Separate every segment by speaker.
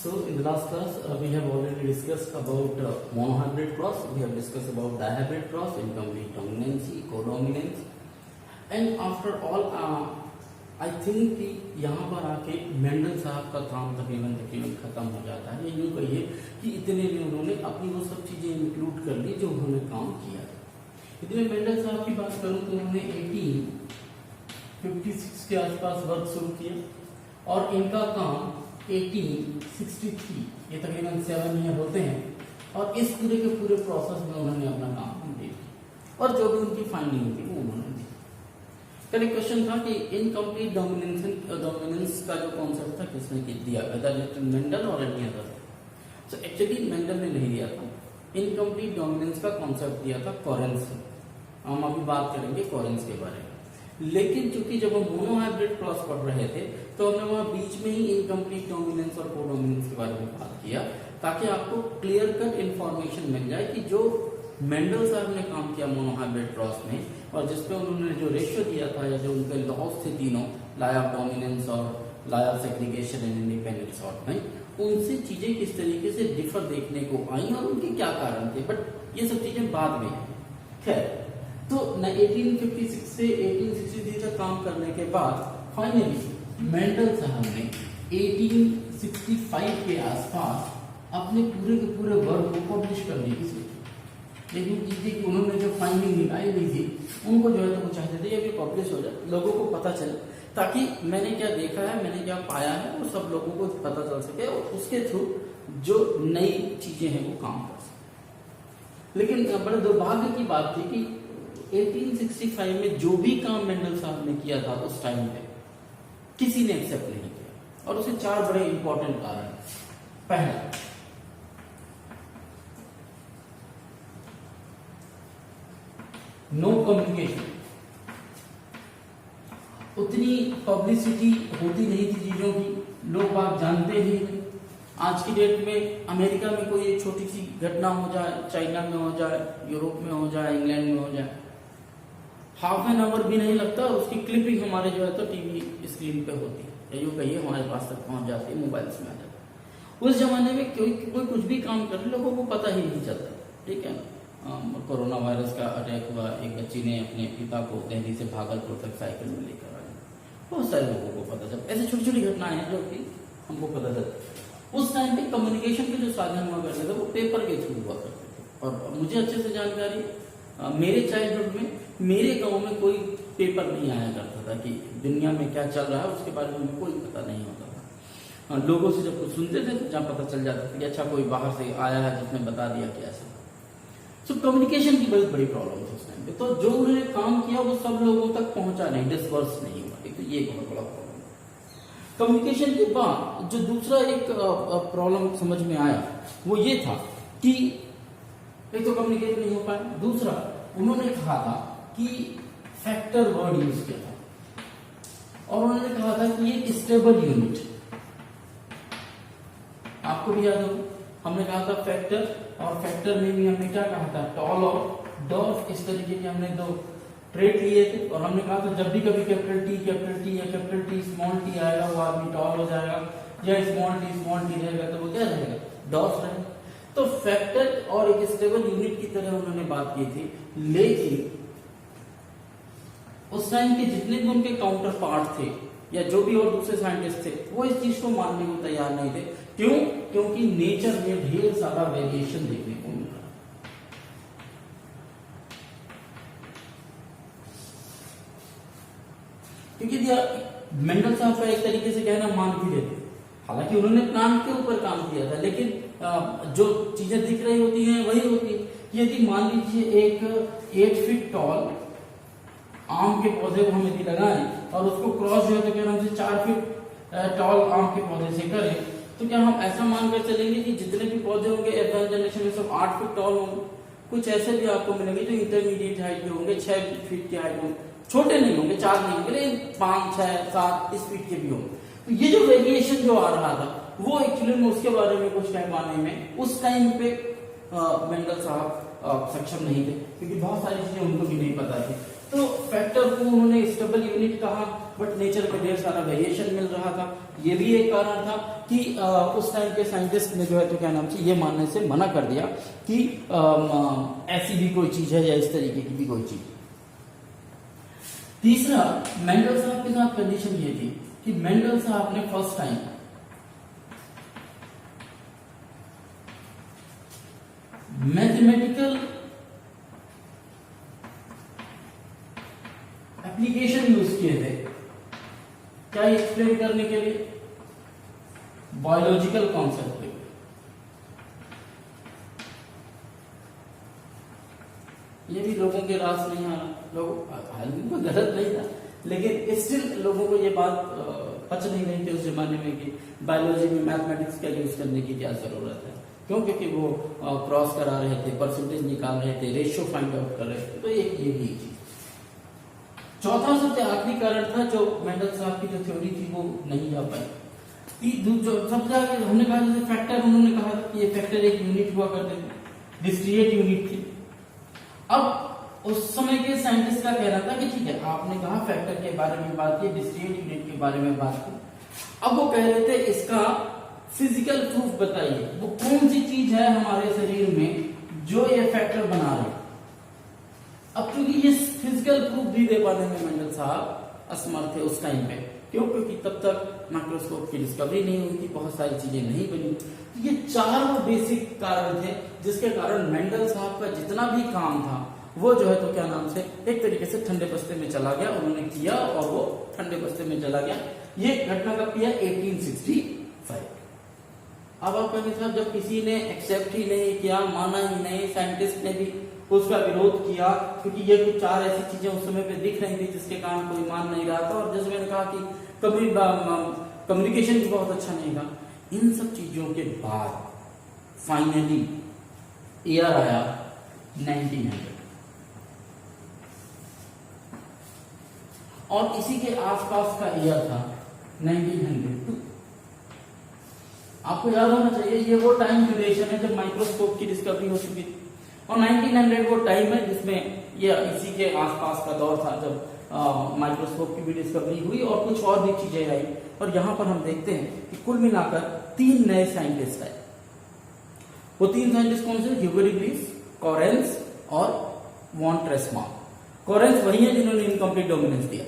Speaker 1: So in the last class, we have already discussed about monohybrid cross. We have discussed about dihybrid cross, incomplete dominancy, codominance, and after all, I think कि यहाँ पर आके Mendel साहब का काम तकरीबन खत्म हो जाता है। यूँ कहिए कि इतने में उन्होंने अपनी वो सब चीजें इंक्लूड कर ली जो उन्होंने काम किया है। इतने मेंडल साहब की बात करूँ तो उन्होंने 1856 के आसपास वर्क शुरू किया और इनका काम 1863, ये तकरीबन 7 ईयर होते हैं, और इस पूरे के पूरे प्रोसेस में उन्होंने अपना काम कंप्लीट किया और जो भी उनकी फाइंडिंग थी वो उन्होंने दी। कल एक क्वेश्चन था कि इनकम्प्लीट डोमिनेंस का जो कॉन्सेप्ट था किसने दिया, वेदर मेंडल और any other. So actually Mendel ने नहीं दिया था, इनकम्प्लीट डोमिनेंस का कॉन्सेप्ट दिया था कॉरेंस ने। हम अभी बात करेंगे कॉरेंस के बारे में, लेकिन चूंकि जब हम मोनोहाइब्रिड क्रॉस पढ़ रहे थे तो हमने वहां बीच में ही इनकम्प्लीट डोमिनेंस और कोडोमिनेंस के बारे में बात किया ताकि आपको क्लियर कट इंफॉर्मेशन मिल जाए कि जो मेंडल साहब ने काम किया मोनोहाइब्रिड क्रॉस में और जिसपे उन्होंने जो रेशियो दिया था या जो उनके लॉस थे तीनों, लाया ऑफ डोमिनेंस और लाया of segregation and independent sort में, उनसे चीजें किस तरीके से डिफर देखने को आई और उनके क्या कारण थे, बट ये सब चीजें बाद में है। खैर, तो 1856 से 1863 तक काम करने के बाद फाइनली मेंडल साहब ने 1865 के आसपास अपने पूरे के पूरे वर्क को पब्लिश करने की सोची। लेकिन चीजें कि उन्होंने जो फाइंडिंग निकाली हुई थी उनको जो है तो वो चाहते थे ये पब्लिश हो जाए, लोगों को पता चले, ताकि मैंने क्या देखा है, मैंने क्या पाया है वो सब लोगों को पता चल सके और उसके थ्रू जो नई चीजें हैं वो काम कर सके। लेकिन बड़े दुर्भाग्य की बात थी कि 1865 में जो भी काम मेंडल साहब ने किया था उस टाइम पे किसी ने एक्सेप्ट नहीं किया और उसे 4 बड़े इंपॉर्टेंट कारण। पहला, नो कम्युनिकेशन, उतनी पब्लिसिटी होती नहीं थी चीजों की, लोग बात जानते ही नहीं। आज की डेट में अमेरिका में कोई एक छोटी सी घटना हो जाए, चाइना में हो जाए, यूरोप में हो जाए, इंग्लैंड में हो जाए, हाफ एन आवर भी नहीं लगता उसकी क्लिपिंग हमारे जो है तो टीवी स्क्रीन पे होती है, या यूं कहिए हमारे पास तक पहुंच जाती है, मोबाइल्स में आ जाती है। उस जमाने में कोई कुछ भी काम कर लोगों को पता ही नहीं चलता, ठीक है। कोरोना वायरस का अटैक हुआ, एक बच्ची ने अपने पिता को दिल्ली से भागलपुर तक साइकिल में लेकर आया, बहुत सारे लोगों को पता चला। ऐसी छोटी छोटी घटनाएं हैं जो कि हमको पता चलती। उस टाइम पे कम्युनिकेशन के जो साधन हुआ करते थे वो पेपर के थ्रू हुआ करते थे, और मुझे अच्छे से जानकारी, मेरे चाइल्डहुड में मेरे गांव में कोई पेपर नहीं आया करता था कि दुनिया में क्या चल रहा है उसके बारे में कोई पता नहीं होता था। लोगों से जब कुछ सुनते थे तो जहाँ पता चल जाता था कि अच्छा कोई बाहर से आया है जिसने बता दिया कि ऐसा। सो कम्युनिकेशन की बहुत बड़ी प्रॉब्लम थी उस टाइम पे, तो जो उन्होंने काम किया वो सब लोगों तक पहुंचा नहीं, डिस्पर्स नहीं हुआ। एक तो ये बहुत बड़ा प्रॉब्लम। कम्युनिकेशन के बाद जो दूसरा एक प्रॉब्लम समझ में आया वो ये था कि एक तो कम्युनिकेट नहीं हो पाया, दूसरा उन्होंने कहा था कि फैक्टर वर्ड यूज किया था और उन्होंने कहा था कि ये स्टेबल यूनिट, आपको भी याद होगा हमने कहा था फैक्टर, और फैक्टर में भी हमने क्या कहा था, टॉल और डॉर्फ, इस तरीके के हमने 2 ट्रेट लिए थे। और हमने कहा था जब भी कभी कैपिटल टी या कैपिटल टी स्मॉल टी आएगा वो आदमी टॉल हो जाएगा, या स्मॉल टी रहेगा तो वो क्या रहेगा, डॉर्फ रहेगा। तो फैक्टर और एक स्टेबल यूनिट की तरह उन्होंने बात की थी, लेकिन उस टाइम के जितने भी उनके काउंटर पार्ट थे या जो भी और दूसरे साइंटिस्ट थे वो इस चीज को मानने को तैयार नहीं थे। क्यों? क्योंकि नेचर में ढेर सारा वेरिएशन देखने को मिल रहा है। क्योंकि मेंडल साहब का एक तरीके से कहना मान भी लेते, हालांकि उन्होंने प्लांट के ऊपर काम किया था, लेकिन जो चीजें दिख रही होती हैं वही होती है। यदि मान लीजिए एक 8 फीट टॉल आम के पौधे को हम यदि लगाएं और उसको क्रॉस जो है तो क्या हम 4 फीट टॉल आम के पौधे से करें, तो क्या हम ऐसा मानकर चलेंगे कि जितने भी पौधे होंगे एडवांस जनरेशन में सब 8 फीट टॉल होंगे? कुछ ऐसे भी आपको मिलेंगे जो इंटरमीडिएट हाइट के होंगे, 6 फीट की हाइट होंगे, छोटे नहीं होंगे, 4 नहीं होंगे, लेकिन 5, 6, 7 इस फीट के भी होंगे। तो ये जो वेरिएशन जो आ रहा था वो एक्चुअली में उसके बारे में कुछ टाइम आने में उस टाइम पे मेंडल साहब सक्षम नहीं थे, क्योंकि बहुत सारी चीजें उनको भी नहीं पता थी। तो फैक्टर को उन्होंने स्टेबल यूनिट कहा, बट नेचर में ढेर सारा वेरिएशन मिल रहा था। ये भी एक कारण था कि उस टाइम के साइंटिस्ट ने जो है तो क्या नाम से ये मानने से मना कर दिया कि ऐसी भी कोई चीज है या इस तरीके की भी कोई चीज। तीसरा, मेंडल साहब के साथ कंडीशन ये थी कि मेंडल साहब ने first time mathematical application use किए थे, क्या एक्सप्लेन करने के लिए, बायोलॉजिकल कॉन्सेप्ट पे। ये भी लोगों के रास नहीं आ रहा, लोग हालांकि तो गलत नहीं था, लेकिन स्टिल लोगों को ये बात पच नहीं रही थी उस जमाने में कि बायोलॉजी में मैथमेटिक्स का यूज करने की क्या जरूरत है। क्यों? क्योंकि वो क्रॉस करा रहे थे, परसेंटेज निकाल रहे थे, रेशियो फाइंड आउट कर रहे थे। तो एक ये भी चीज। चौथा सबसे आखिरी कारण था जो मेंडल साहब की जो थ्योरी थी वो नहीं जा पाई। जो सबसे आगे हमने कहा जैसे फैक्टर, उन्होंने कहा कि ये फैक्टर एक यूनिट हुआ करते थे, डिस्क्रीट यूनिट थी। अब उस समय के साइंटिस्ट का कहना था कि ठीक है, आपने कहा फैक्टर के बारे में बात की, डिस्क्रीट यूनिट के बारे में बात की, अब वो कह रहे थे इसका फिजिकल प्रूफ बताइए, वो कौन सी चीज है हमारे शरीर में जो ये फैक्टर बना रहे। अब क्योंकि ये फिजिकल प्रूफ भी दे पाने में मेंडल साहब असमर्थ थे उस टाइम पे। क्यों? क्योंकि तब तक माइक्रोस्कोप की डिस्कवरी नहीं हुई थी, बहुत सारी चीजें नहीं बनी। तो ये चार वो बेसिक कारण थे जिसके कारण मेंडल साहब का जितना भी काम था वो जो है तो क्या नाम से एक तरीके से ठंडे बस्ते में चला गया। उन्होंने किया और वो ठंडे बस्ते में चला गया। ये घटना कब किया? 1865। अब आप कहेंगे साहब जब किसी ने एक्सेप्ट ही नहीं किया, माना ही नहीं, साइंटिस्ट ने भी उसका विरोध किया, क्योंकि ये कुछ चार ऐसी चीजें उस समय पे दिख रही थी जिसके कारण कोई मान नहीं रहा था। और जैसे मैंने कहा कि कभी कम्युनिकेशन भी बहुत अच्छा नहीं था। इन सब चीजों के बाद फाइनली ईयर आया 1900 और इसी के आसपास का ईयर था 1902। आपको याद होना चाहिए ये वो टाइम ड्यूरेशन है जब माइक्रोस्कोप की डिस्कवरी हो चुकी थी, और 1900 वो टाइम है जिसमें ये इसी के आसपास का दौर था जब माइक्रोस्कोप की भी डिस्कवरी हुई और कुछ और भी चीजें आई। और यहां पर हम देखते हैं कि कुल मिलाकर 3 नए साइंटिस्ट आए। वो 3 साइंटिस्ट कौन से? ह्यूगो डी व्रीज, कॉरेंस और वॉन ट्रेसमान। कॉरेंस वही है जिन्होंने इनकम्प्लीट डोमिनेंस दिया।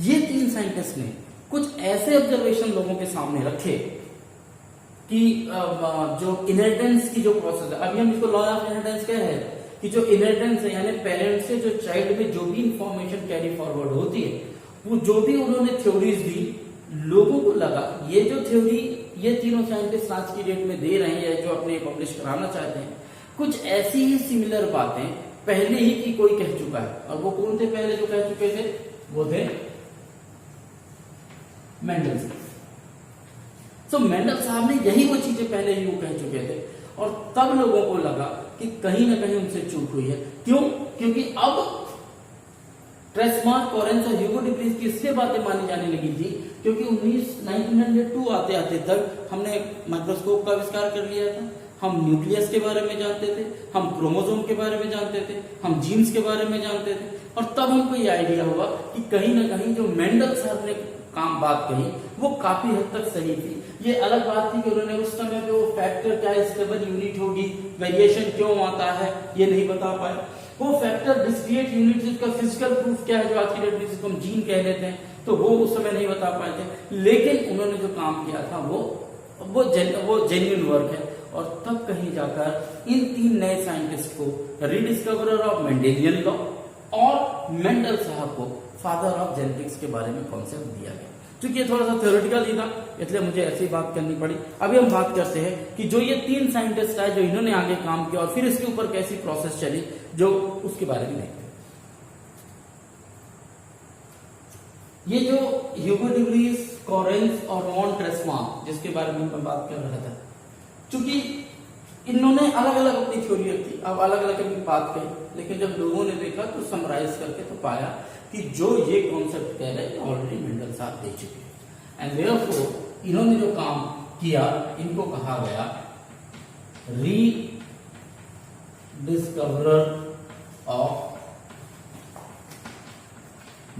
Speaker 1: ये 3 साइंटिस्ट ने कुछ ऐसे ऑब्जर्वेशन लोगों के सामने रखे कि जो इनहेरिटेंस की जो प्रोसेस है, अभी हम इसको लॉ ऑफ इनहेरिटेंस क्या है कि जो इनहेरिटेंस है यानी पेरेंट्स से जो चाइल्ड में जो भी इंफॉर्मेशन कैरी फॉरवर्ड होती है, वो जो भी उन्होंने थ्योरीज दी, लोगों को लगा ये जो थ्योरी ये तीनों साइंटिस्ट आज की डेट में दे रहे हैं या जो अपने पब्लिश कराना चाहते हैं, कुछ ऐसी ही सिमिलर बातें पहले ही की कोई कह चुका है। और वो कौन थे पहले जो कह चुके थे? वो थे मेंडल साहब। तो मेंडल साहब ने यही वो चीजें पहले ही वो कह चुके थे और तब लोगों को लगा कि कहीं ना कहीं उनसे चूक हुई है। क्यों? क्योंकि अब ट्रेसमान, कॉरेंस और ह्यूगो डी व्रीज की इसलिए बातें मानी जाने लगी थी क्योंकि 1902 आते आते तक हमने माइक्रोस्कोप का आविष्कार कर लिया था। हम न्यूक्लियस के बारे में जानते थे, हम क्रोमोसोम के बारे में जानते थे, हम जीन्स के बारे में जानते थे। और तब हमको ये आइडिया हुआ कि कहीं ना कहीं जो मेंडल साहब ने बात कही वो काफी हद तक सही थी। ये अलग बात थी कि उन्होंने उस समय पे वो फैक्टर क्या स्टेबल यूनिट होगी, वेरिएशन क्यों आता है, ये नहीं बता पाए। वो फैक्टर डिस्क्रीट यूनिट जिसका फिजिकल प्रूफ क्या है जो आज की डेट में जिसको हम जीन कह लेते हैं, तो वो उस समय नहीं बता पाए थे। लेकिन उन्होंने जो काम किया था वो जेन्युइन वर्क है। और तब कहीं जाकर इन 3 नए साइंटिस्ट को रीडिस्कवरर ऑफ मेंडेलियन लॉ और मेंडल साहब को फादर ऑफ जेनेटिक्स के बारे में कॉन्सेप्ट दिया गया। क्योंकि ये थोड़ा सा थ्योरेटिकल ही था इसलिए मुझे ऐसी बात करनी पड़ी। अभी हम बात करते हैं कि जो ये 3 साइंटिस्ट आए जो इन्होंने आगे काम किया और फिर इसके ऊपर कैसी प्रोसेस चली, जो उसके बारे में देखते हैं। ये जो ह्यूगो डी व्रीज, कॉरेंस और वॉन ट्रेसमान जिसके बारे में मैं बात कर रहा था, चूंकि इन्होंने अलग अलग अपनी थ्योरी रखी, अब अलग अलग अपनी बात कही, लेकिन जब लोगों ने देखा तो समराइज करके तो पाया कि जो ये कॉन्सेप्ट कह रहे हैं ऑलरेडी मेंडल साहब दे चुके हैं। एंड देयरफॉर इन्होंने जो काम किया इनको कहा गया री डिस्कवरर ऑफ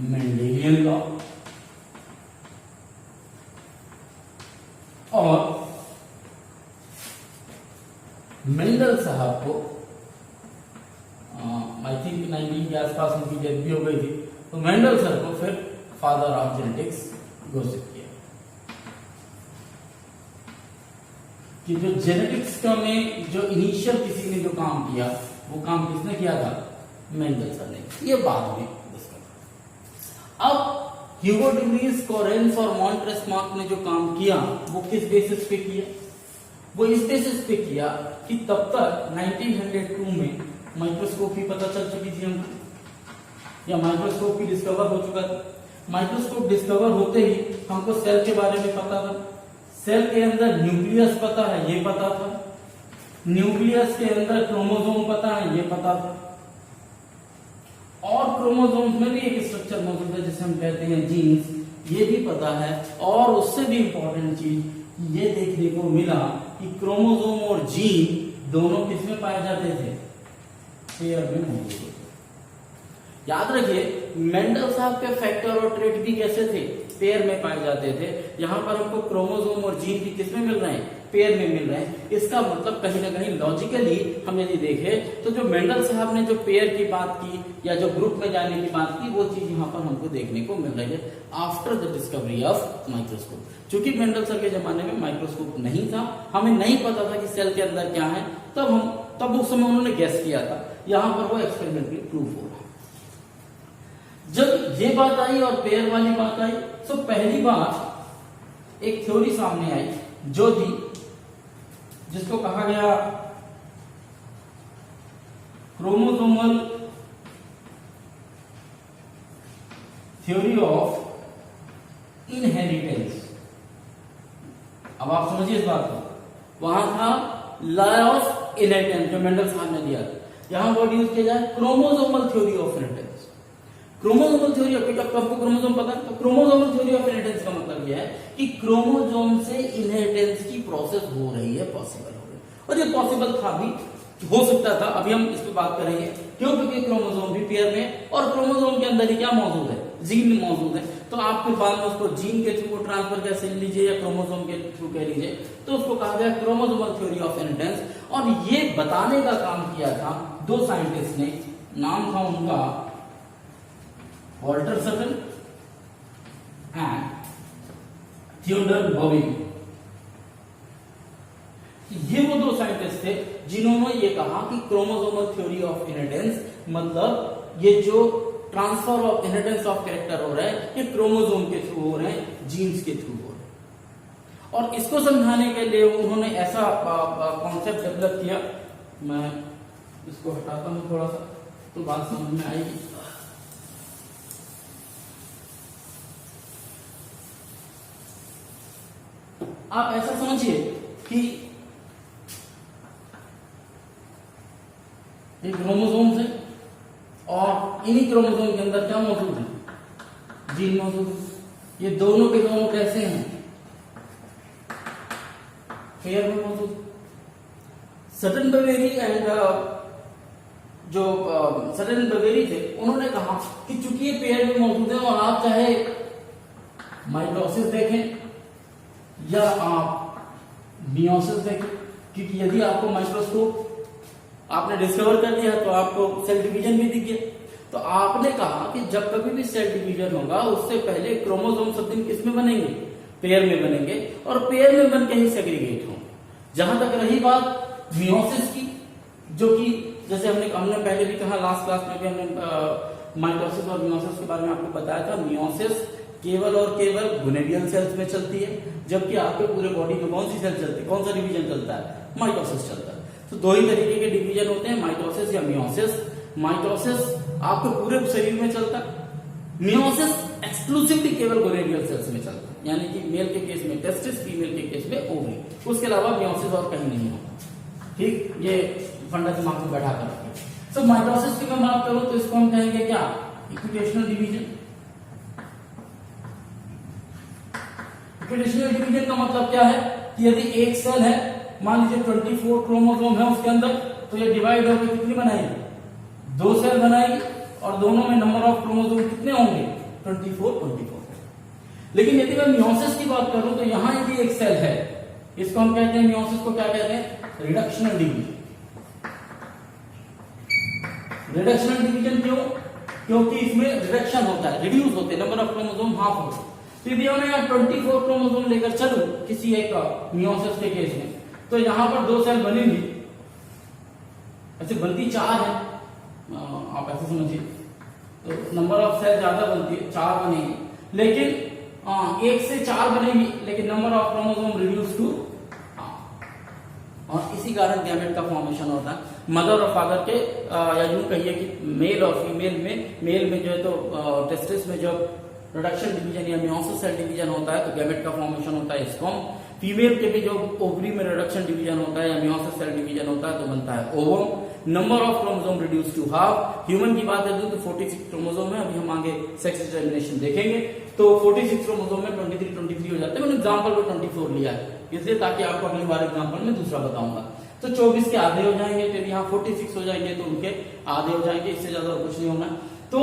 Speaker 1: मेंडेलियन लॉ, और मेंडल साहब को आई थिंक 19 के आसपास उनकी डेथ भी हो गई थी, तो मेंडल सर को फिर फादर ऑफ जेनेटिक्स घोषित किया कि जो जेनेटिक्स का में जो इनिशियल किसी ने जो काम किया, वो काम किसने किया था? मेंडल सर ने। ये बाद में डिस्कस। अब ह्यूगो de Vries, कोरेंस और मॉन्ट्रेसमार्क ने जो काम किया वो किस बेसिस पे किया? वो इस बेसिस पे किया कि तब तक 1902 में माइक्रोस्कोप ही पता चल चुकी थी हमको, या माइक्रोस्कोप भी डिस्कवर हो चुका था। माइक्रोस्कोप डिस्कवर होते ही हमको सेल के बारे में पता था, सेल के अंदर न्यूक्लियस पता है, ये पता था, न्यूक्लियस के अंदर क्रोमोसोम पता है, ये पता था, और क्रोमोसोम्स में भी एक स्ट्रक्चर मौजूद है जिसे हम कहते हैं जीन्स, ये भी पता है। और उससे भी इंपॉर्टेंट चीज ये देखने को मिला कि क्रोमोसोम और जीन दोनों किसमें पाए जाते थे? पेयर में मौजूद होते। याद रखिए, मेंडल साहब के फैक्टर और ट्रेट भी कैसे थे? पेयर में पाए जाते थे। यहां पर हमको क्रोमोसोम और जीन भी किसमें मिल रहे हैं? पेयर में मिल रहे हैं। इसका मतलब कहीं ना कहीं लॉजिकली हम यदि देखें तो जो मेंडल साहब ने जो पेयर की बात की या जो ग्रुप में जाने की बात की, वो चीज यहाँ पर हमको देखने को मिल रही है after the discovery of microscope. क्योंकि मेंडल सर के जमाने में माइक्रोस्कोप नहीं था, हमें नहीं पता था कि सेल के अंदर क्या है, तब उस समय उन्होंने गेस किया था। यहां पर वो एक्सपेरिमेंटली प्रूव हो रहा है। जब ये बात आई और पेयर वाली बात आई, तो पहली बात एक थ्योरी सामने आई जो थी, जिसको कहा गया क्रोमोसोमल थ्योरी ऑफ इनहेरिटेंस। अब आप समझिए इस बात को। वहां था लॉ ऑफ इनहेरिटेंस जो मेंडल साहब ने दिया, यहां वर्ड यूज किया जाए chromosomal theory of inheritance. Chromosomal theory of, आपको क्रोमोसोम पता है, तो क्रोमोसोमल थ्योरी ऑफ इनहेरिटेंस का मतलब यह है कि क्रोमोसोम से इनहेरिटेंस की प्रोसेस हो रही है, पॉसिबल हो रही है। और ये पॉसिबल था भी, हो सकता था। अभी हम इस पर बात करेंगे क्यों, क्योंकि क्रोमोसोम भी पेयर में, और क्रोमोसोम के अंदर ही क्या मौजूद है? जीन मौजूद है। तो आप फिर बाद में उसको जीन के थ्रू ट्रांसफर कैसे लीजिए या क्रोमोसोम के थ्रू कह लीजिए, तो उसको कहा गया क्रोमोसोमल थ्योरी ऑफ इनहेरिटेंस। और ये बताने का काम किया था दो साइंटिस्ट ने, नाम था उनका Walter Sutton and Theodor Boveri. ये वो दो साइंटिस्ट थे जिन्होंने ये कहा कि क्रोमोसोमल थ्योरी ऑफ इनहेरिटेंस मतलब ये जो transfer of inheritance of character हो रहा है, ये क्रोमोसोम के थ्रू हो रहे हैं, जीन्स के थ्रू हो रहे हैं। और इसको समझाने के लिए उन्होंने ऐसा कॉन्सेप्ट डेवलप किया। मैं इसको हटाता हूं थोड़ा सा तो बात समझ में आएगी। आप ऐसा समझिए कि ये क्रोमोसोम है और इन्हीं क्रोमोसोम के अंदर क्या मौजूद है? जीन मौजूद है। ये दोनों के दोनों कैसे हैं? पेयर में मौजूद। सटन बवेरी एंड जो सटन बवेरी थे, उन्होंने कहा कि चूंकि ये पेयर में मौजूद है और आप चाहे माइटोसिस देखें या आप मियोसिस देखें, क्योंकि यदि आपको माइक्रोस्कोप आपने डिस्कवर कर दिया तो आपको सेल डिवीजन भी दिख गया। तो आपने कहा कि जब कभी भी सेल डिवीजन होगा उससे पहले क्रोमोसोम सब दिन किस में बनेंगे? पेयर में बनेंगे, और पेयर में बनके ही सेग्रीगेट होंगे। जहां तक रही बात मियोसिस की, जो कि जैसे हमने पहले भी कहा, लास्ट क्लास में भी हमने माइटोसिस और मियोसिस के बारे में आपको बताया था। मियोसिस केवल और केवल गोनेडियल सेल्स में चलती है, जबकि आपके पूरे बॉडी में कौन सी सेल चलती है, कौन सा डिवीजन चलता है? माइटोसिस चलता है। तो दो ही तरीके के डिवीजन होते हैं, माइटोसिस या मियोसिस। माइटोसिस आपके पूरे शरीर में चलता है, मियोसिस एक्सक्लूसिवली केवल गोनेडियल सेल्स में चलता है, यानी कि मेल के केस में टेस्टिस, फीमेल के केस में ओवरी, उसके अलावा मियोसिस और कहीं नहीं होता। ठीक, ये फंडा दिमाग में बैठा कर रखिए। तो माइटोसिस की मैं बात करूं तो इसको हम कहेंगे क्या? इक्विटेशनल डिवीजन। इक्विटेशनल डिवीजन का मतलब क्या है कि यदि एक सेल है, मान लीजिए 24 क्रोमोसोम है उसके अंदर, तो ये डिवाइड होकर कितनी बनाएगी? 2 सेल बनाएगी, और दोनों में नंबर ऑफ क्रोमोसोम कितने होंगे? 24 24। लेकिन यदि मैं मियोसिस की बात करूं तो यहां यदि एक सेल है, इसको हम कहते हैं मियोसिस को क्या कहते हैं, रिडक्शनल डिवीजन। रिडक्शनल डिवीजन क्यों? क्योंकि इसमें रिडक्शन होता है, रिड्यूस होते हैं, नंबर ऑफ क्रोमोसोम हाफ होते हैं। तो यदि मैं यहाँ 24 क्रोमोसोम लेकर चलूं किसी एक मियोसिस के केस में, तो यहां पर 2 सेल बनेंगी, ऐसे बनती 4 है, आप ऐसे समझिए, तो नंबर ऑफ सेल ज्यादा बनती है, 4 बनेंगी, लेकिन 1 से 4 बनेगी, लेकिन number of chromosome reduce to, और इसी कारण गैमेट का फॉर्मेशन होता है। मदर और फादर के या यूं कहिए कि मेल और फीमेल में, मेल में जो है तो टेस्टिस में जब रिडक्शन डिवीजन या मियोसिस सेल डिवीजन होता है तो गैमेट का फॉर्मेशन होता है स्पर्म। फीमेल के भी जो ओवरी में रिडक्शन डिवीजन होता है या मियोसिस सेल डिवीजन होता है तो बनता है ovum. Number of chromosome reduce to half. Human की बात है तो 46 क्रोमोसोम है, अभी हम आगे सेक्स डिटर्मिनेशन देखेंगे। तो 46 क्रोमोसोम में 23 हो जाते हैं। मैंने एग्जांपल में 24 लिया है इसलिए ताकि आपको अगली बार एग्जांपल में दूसरा बताऊंगा। तो 24 के आधे हो जाएंगे, तो यहाँ 46 हो जाएंगे तो उनके आधे हो जाएंगे, इससे ज्यादा कुछ नहीं होना। तो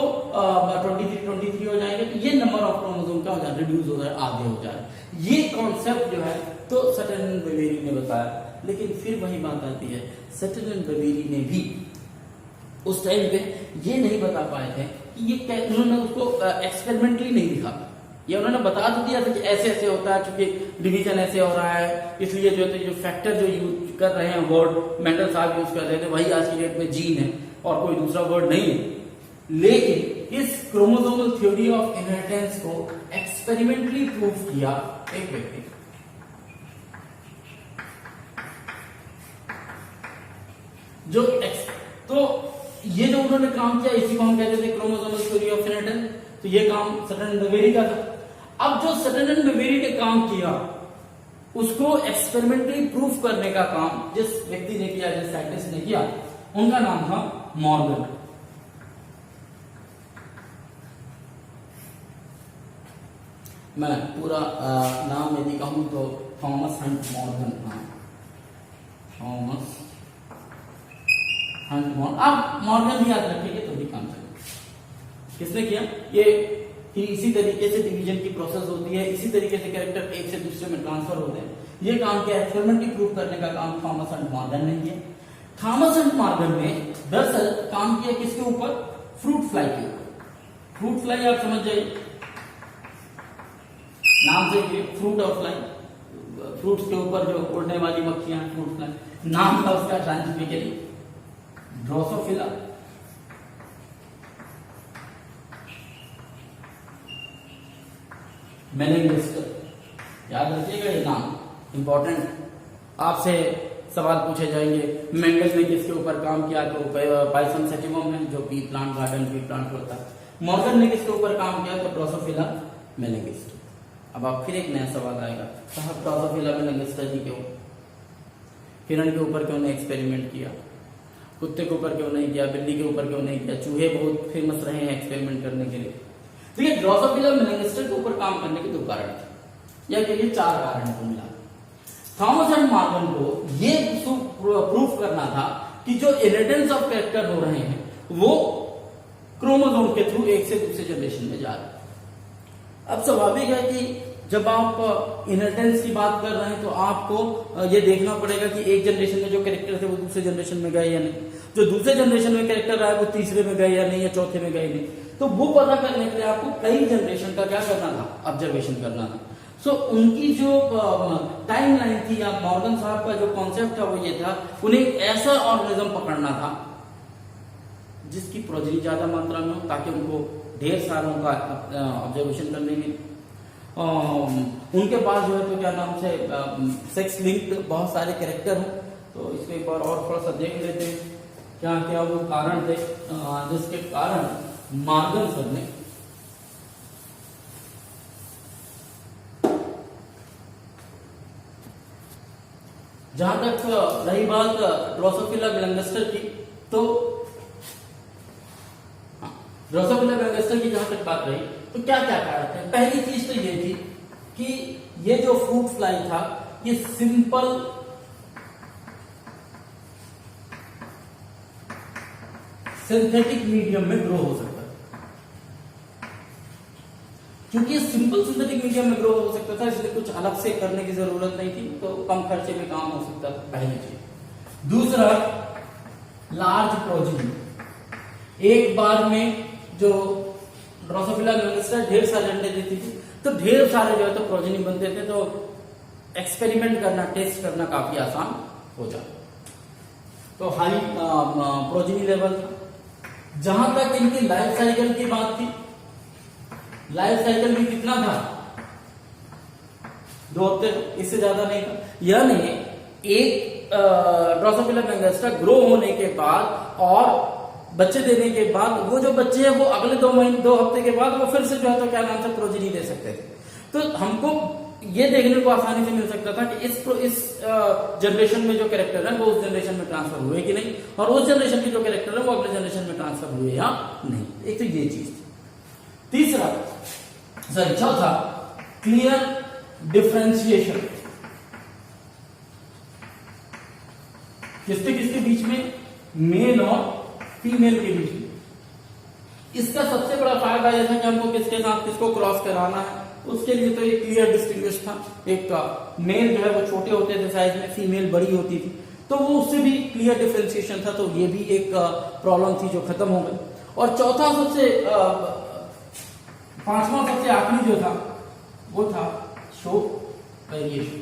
Speaker 1: 23 हो जाएंगे, तो ये नंबर ऑफ क्रोमोसोम क्या हो जाए, रिड्यूस हो जाए, आधे हो जाए। ये कॉन्सेप्ट जो है तो सटन एंड बेवेरी ने बताया। लेकिन फिर वही बात आती है, सटन एंड बेवेरी ने भी उस टाइम पे ये नहीं बता पाए थे कि ये, उन्होंने उसको एक्सपेरिमेंटली नहीं दिखा, ये उन्होंने बता तो दिया था कि ऐसे ऐसे होता है, क्योंकि डिवीजन ऐसे हो रहा है, इसलिए जो है जो फैक्टर जो यूज कर रहे हैं वर्ड मेंडल साहब यूज कर रहे थे वही आज की डेट में जीन है और कोई दूसरा वर्ड नहीं है। लेकिन इस क्रोमोसोमल थ्योरी ऑफ इनहेरिटेंस को एक्सपेरिमेंटली प्रूव किया एक व्यक्ति, जो तो ये जो उन्होंने काम किया इसी को हम कहते थे क्रोमोसोमल थ्योरी ऑफ इनहेरिटेंस। तो ये काम सटन एंड बेवेरी का था। अब जो सटन एंड बेवेरी ने काम किया उसको एक्सपेरिमेंटली प्रूफ करने का काम जिस व्यक्ति ने किया, जिस साइंटिस्ट ने किया, उनका नाम था मॉर्गन। मैं पूरा नाम यदि कहूं तो Thomas Hunt Morgan. Thomas Hunt Morgan, आप मॉर्गन भी याद रखिए तो भी काम चलेगा। किसने किया ये? इसी तरीके से डिवीजन की प्रोसेस होती है, इसी तरीके से कैरेक्टर एक से दूसरे में ट्रांसफर होते हैं। ये काम किया एक्सपेरिमेंटली प्रूव करने का काम थॉमस एंड मॉर्गन ने किया। थॉमस एंड मॉर्गन ने दरअसल काम किया किसके ऊपर? फ्रूट फ्लाई के ऊपर। फ्रूट फ्लाई आप समझ जाइए, नाम से फ्रूट और फ्लाई, फ्रूट्स के ऊपर जो उड़ने वाली मक्खियां, फ्रूट फ्लाई नाम था उसका साइंटिफिकली ड्रोसोफिला। मेलेंगिस्टर, याद रखिएगा ये नाम इंपॉर्टेंट, आपसे सवाल पूछे जाएंगे। मेंडल ने किसके ऊपर काम किया? तो पाइथन सेटिवम है जो P plant garden pea plant होता है। मॉर्गन ने किसके ऊपर काम किया? तो ड्रोसोफिला मेलेंगिस्टर। अब आप फिर एक नया सवाल आएगा, साहब ड्रोसोफिला मेलेंगिस्टर जी क्यों, हिरण के ऊपर क्यों नहीं एक्सपेरिमेंट किया, कुत्ते के ऊपर क्यों नहीं किया, बिल्ली के ऊपर क्यों नहीं किया? चूहे बहुत फेमस रहे हैं एक्सपेरिमेंट करने के लिए। तो ये ड्रोसोफिला मेलेंगिस्टर के ऊपर काम करने के 2 कारण थे, या कहिए 4 कारण को मिला। थॉमस एंड मॉर्गन को ये प्रूफ करना था कि जो इनहेरिटेंस ऑफ कैरेक्टर हो रहे हैं वो क्रोमोसोम के थ्रू एक से दूसरे जनरेशन में जा रहे हैं। अब स्वाभाविक है कि जब आप इनहेरिटेंस की बात कर रहे हैं तो आपको ये देखना पड़ेगा कि एक जनरेशन में जो कैरेक्टर थे वो दूसरे जनरेशन में गए या नहीं, जो दूसरे जनरेशन में कैरेक्टर आए वो तीसरे में गए या नहीं, या चौथे में गए नहीं। तो वो पता करने के लिए आपको कई जनरेशन का क्या करना था? ऑब्जर्वेशन करना था। सो उनकी जो टाइम लाइन थी या मॉर्गन साहब का जो कॉन्सेप्ट था वो ये था, उन्हें एक ऐसा ऑर्गेनिज्म पकड़ना था जिसकी प्रोजेनी ज्यादा मात्रा में हो ताकि उनको ढेर सालों का ऑब्जर्वेशन करने में उनके पास जो है तो क्या नाम से सेक्स लिंक्ड बहुत सारे कैरेक्टर हैं। तो इसको एक बार और थोड़ा सा देख लेते हैं क्या क्या वो कारण थे जिसके कारण मॉर्गन सर ने जहां तक रही बात ड्रोसोफिला मेलेंगिस्टर की, तो ड्रोसोफिला मेलेंगिस्टर की जहां तक बात रही तो क्या क्या कारण थे? पहली चीज तो ये थी कि ये जो फ्रूट फ्लाई था ये सिंपल सिंथेटिक मीडियम में ग्रो हो सकता है। क्योंकि ये सिंपल सिंथेटिक मीडियम में ग्रो हो सकता था, इसलिए कुछ अलग से करने की जरूरत नहीं थी, तो कम खर्चे में काम हो सकता था, पहली चीज। दूसरा, लार्ज प्रोजेनी। एक बार में जो ड्रोसोफिला मेलिस्टा ढेर सारे अंडे देती थी, तो ढेर सारे जो है तो प्रोजेनी बनते थे, तो एक्सपेरिमेंट करना, टेस्ट करना काफी आसान हो जाता। तो हाई प्रोजेनी लेवल था। जहां तक इनकी लाइफ साइकिल की बात थी, लाइफ साइकिल भी कितना था, 2 हफ्ते, इससे ज्यादा नहीं था। यानी एक ड्रोसोफिला मेलिस्टा ग्रो होने के बाद और बच्चे देने के बाद, वो जो बच्चे हैं वो अगले 2 हफ्ते के बाद वो फिर से जो है तो क्या नाम से प्रोजेनी दे सकते थे। तो हमको ये देखने को आसानी से मिल सकता था कि इस जनरेशन में जो कैरेक्टर है वो उस जनरेशन में ट्रांसफर हुए कि नहीं, और उस जनरेशन के जो कैरेक्टर है वो अगले जनरेशन में ट्रांसफर हुए या नहीं। एक तो ये चीज। तीसरा, चौथा, क्लियर डिफरेंशिएशन। किसके किसके बीच में, मेल और फीमेल के बीच में। इसका सबसे बड़ा फायदा यह था कि हमको किसके साथ किसको क्रॉस कराना है, उसके लिए तो एक क्लियर डिस्टिंग्विश था। एक का मेल जो है वो छोटे होते थे साइज में, फीमेल बड़ी होती थी, तो वो उससे भी क्लियर डिफरेंशिएशन था। तो ये भी एक प्रॉब्लम थी जो खत्म हो गई। और चौथा, पांचवा सबसे आखिरी जो था वो था शो वेरिएशन।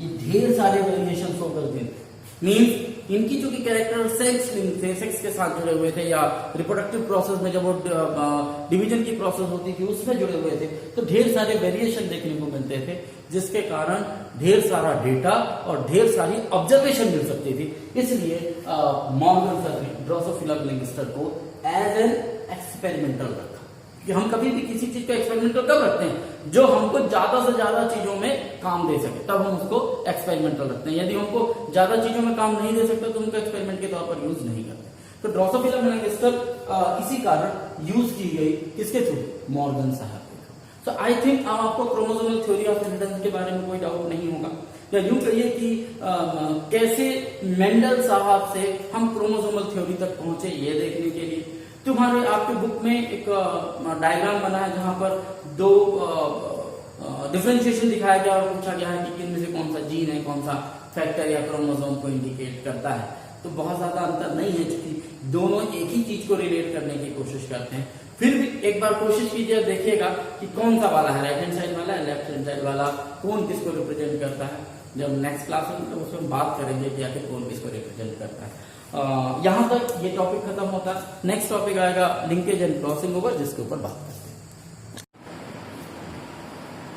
Speaker 1: ये ढेर सारे वेरिएशन शो करते थे। मीन्स इनकी जो कि कैरेक्टर सेक्स लिंक थे, सेक्स के साथ जुड़े हुए थे, या रिप्रोडक्टिव प्रोसेस में जब वो डिवीजन की प्रोसेस होती थी उसमें जुड़े हुए थे, तो ढेर सारे वेरिएशन देखने को मिलते थे, जिसके कारण ढेर सारा डेटा और ढेर सारी ऑब्जर्वेशन मिल सकती थी। इसलिए मॉर्गन सर ने ड्रोसोफिला मेलिस्टा को एज एन एक्सपेरिमेंटल रखा कि हम कभी भी किसी चीज को एक्सपेरिमेंटल कब रखते हैं, जो हमको ज्यादा से ज्यादा चीजों में काम दे सके, तब हम उसको एक्सपेरिमेंटल रखते हैं। यदि हमको ज्यादा चीजों में काम नहीं दे सकते तो उनको एक्सपेरिमेंट के तौर पर यूज नहीं करते। तो ड्रोसोफिला मेलिस्टा इसी कारण यूज की गई, किसके थ्रू, मॉर्गन साहब के थ्रू। तो आई थिंक अब आपको क्रोमोसोमल थ्योरी ऑफ इनहेरिटेंस के बारे में कोई डाउट नहीं होगा, या यूं कहिए कि कैसे मेंडल साहब से हम क्रोमोसोमल थ्योरी तक पहुंचे, ये देखने के लिए तुम्हारे आपके बुक में एक डायग्राम बना है जहां पर 2 डिफरेंशिएशन दिखाया गया और पूछा गया है कि इनमें से कौन सा जीन है, कौन सा फैक्टर या क्रोमोसोम को इंडिकेट करता है। तो बहुत ज्यादा अंतर नहीं है, क्योंकि दोनों एक ही चीज को रिलेट करने की कोशिश करते हैं। फिर भी एक बार कोशिश कीजिए, देखिएगा कि कौन सा वाला है, राइट हैंड साइड वाला है, लेफ्ट हैंड साइड वाला, कौन किसको रिप्रेजेंट करता है। जब नेक्स्ट क्लास में तो उसमें बात करेंगे कि आखिर कौन किसको रिप्रेजेंट करता है। यहां तक ये टॉपिक खत्म होता है। नेक्स्ट टॉपिक आएगा लिंकेज एंड क्रॉसिंग ओवर, जिसके ऊपर बात करते हैं।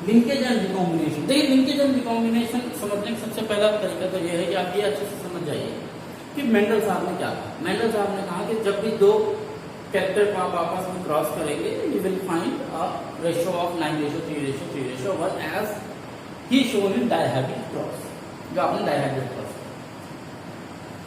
Speaker 1: Linkage and recombination. देखिए, लिंकेज एंड रिकॉम्बिनेशन समझने का सबसे पहला तरीका तो यह है कि आप ये अच्छे से समझ जाइए कि मेंडल साहब ने क्या कहा। मेंडल साहब ने कहा कि जब भी 2 कैरेक्टर को आप आपस में क्रॉस करेंगे, you will find a ratio of 9:3:3:1 as ही शोन इन डायहेड्रल क्रॉस, जो आपने डायहेड्रल क्रॉस।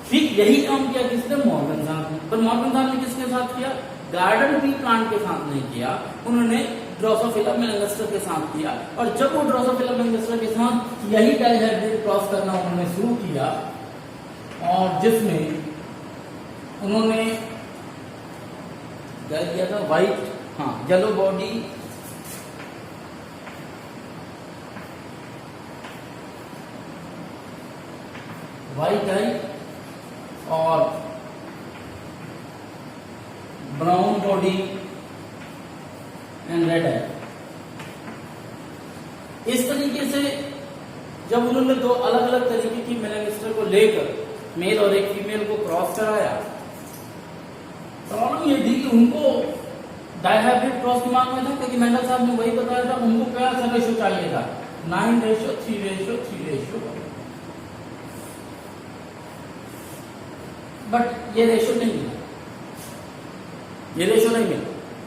Speaker 1: ठीक यही काम किया किसने, मॉर्गन साहब ने। पर मॉर्गन साहब ने किसके साथ किया, गार्डन पी प्लांट के साथ नहीं किया, उन्होंने ड्रोसोफिला मेलिस्टा के साथ किया। और जब वो ड्रोसोफिला मेलिस्टा के साथ यही डायहेड्रल क्रॉस करना उन्होंने शुरू किया, और जिसमें उन्होंने क्या किया था, व्हाइट येलो बॉडी व्हाइट आई और ब्राउन बॉडी एंड रेड आई। इस तरीके से जब उन्होंने 2 अलग अलग तरीके की मेलिस्टा को लेकर मेल और एक फीमेल को क्रॉस कराया, प्रॉब्लम ये थी कि उनको डायहाइब्रिड क्रॉस दिमाग में था, क्योंकि मेंडल साहब ने वही बताया था, उनको क्या सा रेशो चाहिए था, 9:3:3:1। बट ये रेशो नहीं मिला,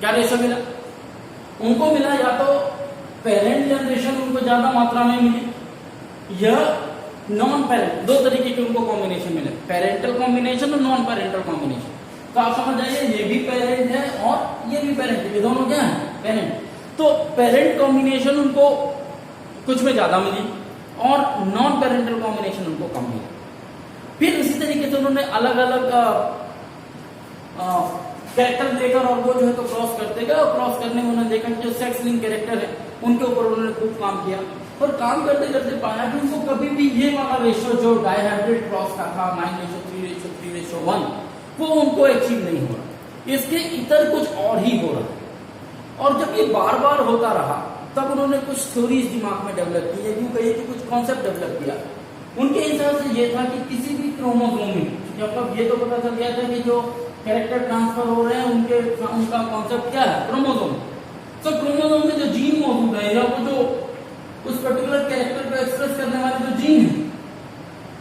Speaker 1: क्या रेशो मिला उनको? मिला या तो पेरेंट जनरेशन उनको ज्यादा मात्रा में मिली, या नॉन पेरेंट, 2 तरीके के उनको कॉम्बिनेशन मिले, पेरेंटल कॉम्बिनेशन और नॉन पेरेंटल कॉम्बिनेशन। तो आप समझ जाइए, ये भी पेरेंट है और ये भी पेरेंट है, ये दोनों क्या है, पेरेंट। तो पेरेंट कॉम्बिनेशन उनको कुछ में ज्यादा मिली और नॉन पेरेंटल कॉम्बिनेशन उनको कम मिली। फिर इसी तरीके से उन्होंने अलग अलग कैरेक्टर लेकर और वो जो है तो क्रॉस करते गए, और क्रॉस करने में उन्होंने देखा कि जो सेक्स लिंक कैरेक्टर है उनके ऊपर उन्होंने खूब काम किया, और काम करते करते पाया कि उनको कभी भी ये वाला रेशियो जो डायहाइब्रिड क्रॉस का था 9:3:3:1 वो उनको अचीव नहीं हो रहा, इसके इतर कुछ और ही हो रहा है। और जब ये बार बार होता रहा तब उन्होंने कुछ थ्योरीज दिमाग में डेवलप की, यूं कहिए कि कुछ कॉन्सेप्ट डेवलप किया। उनके हिसाब से ये था कि किसी भी क्रोमोसोम में, मतलब ये तो पता चल गया था कि जो कैरेक्टर ट्रांसफर हो रहे हैं उनका कॉन्सेप्ट क्या है, क्रोमोसोम। तो क्रोमोसोम में जो जीन मौजूद है या वो जो उस पर्टिकुलर कैरेक्टर को एक्सप्रेस करने वाले जो जीन है,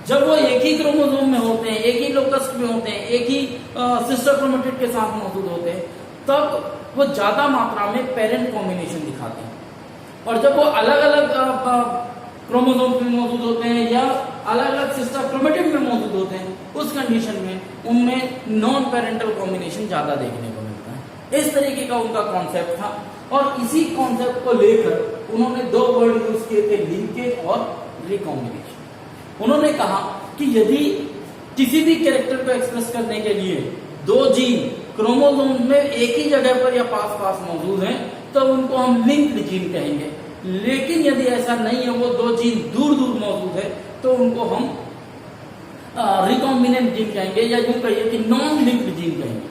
Speaker 1: जब वो एक ही क्रोमोसोम में होते हैं, एक ही लोकस में होते हैं, एक ही सिस्टर क्रोमेटिड के साथ मौजूद होते हैं, तब वो ज्यादा मात्रा में पेरेंट कॉम्बिनेशन दिखाते हैं। और जब वो अलग अलग क्रोमोसोम में मौजूद होते हैं या अलग अलग सिस्टर क्रोमेटिड में मौजूद होते हैं, उस कंडीशन में उनमें नॉन पेरेंटल कॉम्बिनेशन ज्यादा देखने को मिलता है। इस तरीके का उनका कॉन्सेप्ट था, और इसी कॉन्सेप्ट को लेकर उन्होंने दो वर्ड यूज किए थे, लिंकेज और रिकॉम्बिनेशन। उन्होंने कहा कि यदि किसी भी कैरेक्टर को एक्सप्रेस करने के लिए दो जीन क्रोमोसोम में एक ही जगह पर या पास पास मौजूद हैं तो उनको हम लिंक्ड जीन कहेंगे। लेकिन यदि ऐसा नहीं है, वो दो जीन दूर दूर मौजूद है, तो उनको हम रिकॉम्बिनेंट जीन कहेंगे, या यूं कहिए कि नॉन लिंक्ड जीन कहेंगे।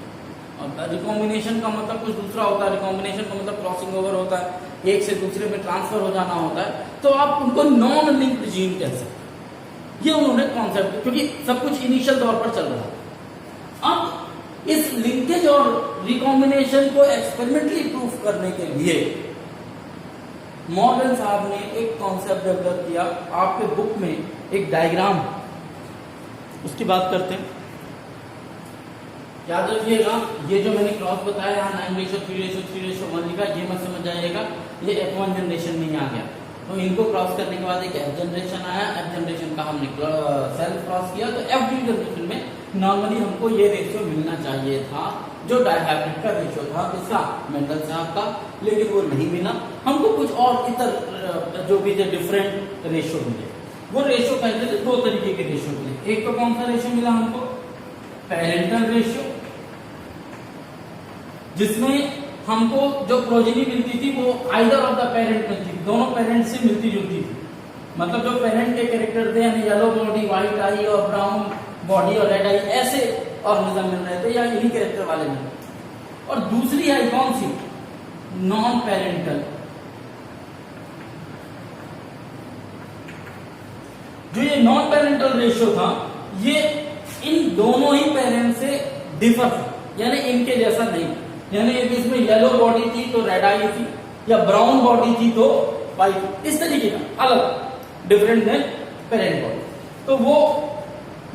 Speaker 1: रिकॉम्बिनेशन का मतलब कुछ दूसरा होता है, रिकॉम्बिनेशन का मतलब क्रॉसिंग ओवर होता है, एक से दूसरे में ट्रांसफर हो जाना होता है, तो आप उनको नॉन लिंक्ड जीन कह सकते हैं। ये उन्होंने कॉन्सेप्ट, क्योंकि सब कुछ इनिशियल तौर पर चल रहा है। अब इस लिंकेज और रिकॉम्बिनेशन को एक्सपेरिमेंटली प्रूफ करने के लिए मॉर्गन साहब ने एक कॉन्सेप्ट डेवलप किया। आपके बुक में एक डायग्राम, उसकी बात करते हैं। याद रखिएगा, ये जो मैंने क्रॉस बताया यहाँ 9:3:3:1 लिखा, ये मत समझ जाइएगा ये F1 जनरेशन में ही आ गया। तो इनको क्रॉस करने के बाद एक F जनरेशन आया, F जनरेशन का हमने सेल्फ क्रॉस किया, तो F जनरेशन में नॉर्मली हमको ये रेशियो मिलना चाहिए था जो डायहाइब्रिड का रेशियो था, इसका मेंडल साहब का, लेकिन वो नहीं मिला। हमको कुछ और इतर जो भी थे डिफरेंट रेशियो मिले। वो रेशियो कहते थे, दो तरीके के रेशियो मिले। एक तो कौन सा रेशियो मिला हमको, पेरेंटल रेशियो, जिसमें हमको जो प्रोजेनी मिलती थी वो आइदर ऑफ द पेरेंट मिलती थी, दोनों पेरेंट से मिलती जुलती थी। मतलब जो पेरेंट के कैरेक्टर थे, यानी येलो बॉडी, व्हाइट आई और ब्राउन बॉडी और रेड आई, ऐसे ऑर्गेनिज्म मिल रहे थे या इन्हीं कैरेक्टर वाले मिल रहे थे। और दूसरी है कौन सी, नॉन पेरेंटल, जो ये नॉन पेरेंटल रेशियो था, ये इन दोनों ही पेरेंट से डिफर था, यानी इनके जैसा नहीं। यानी इसमें येलो बॉडी थी तो रेड आई थी, या ब्राउन बॉडी थी तो व्हाइट, इस तरीके का अलग डिफरेंट है पेरेंट बॉडी। तो वो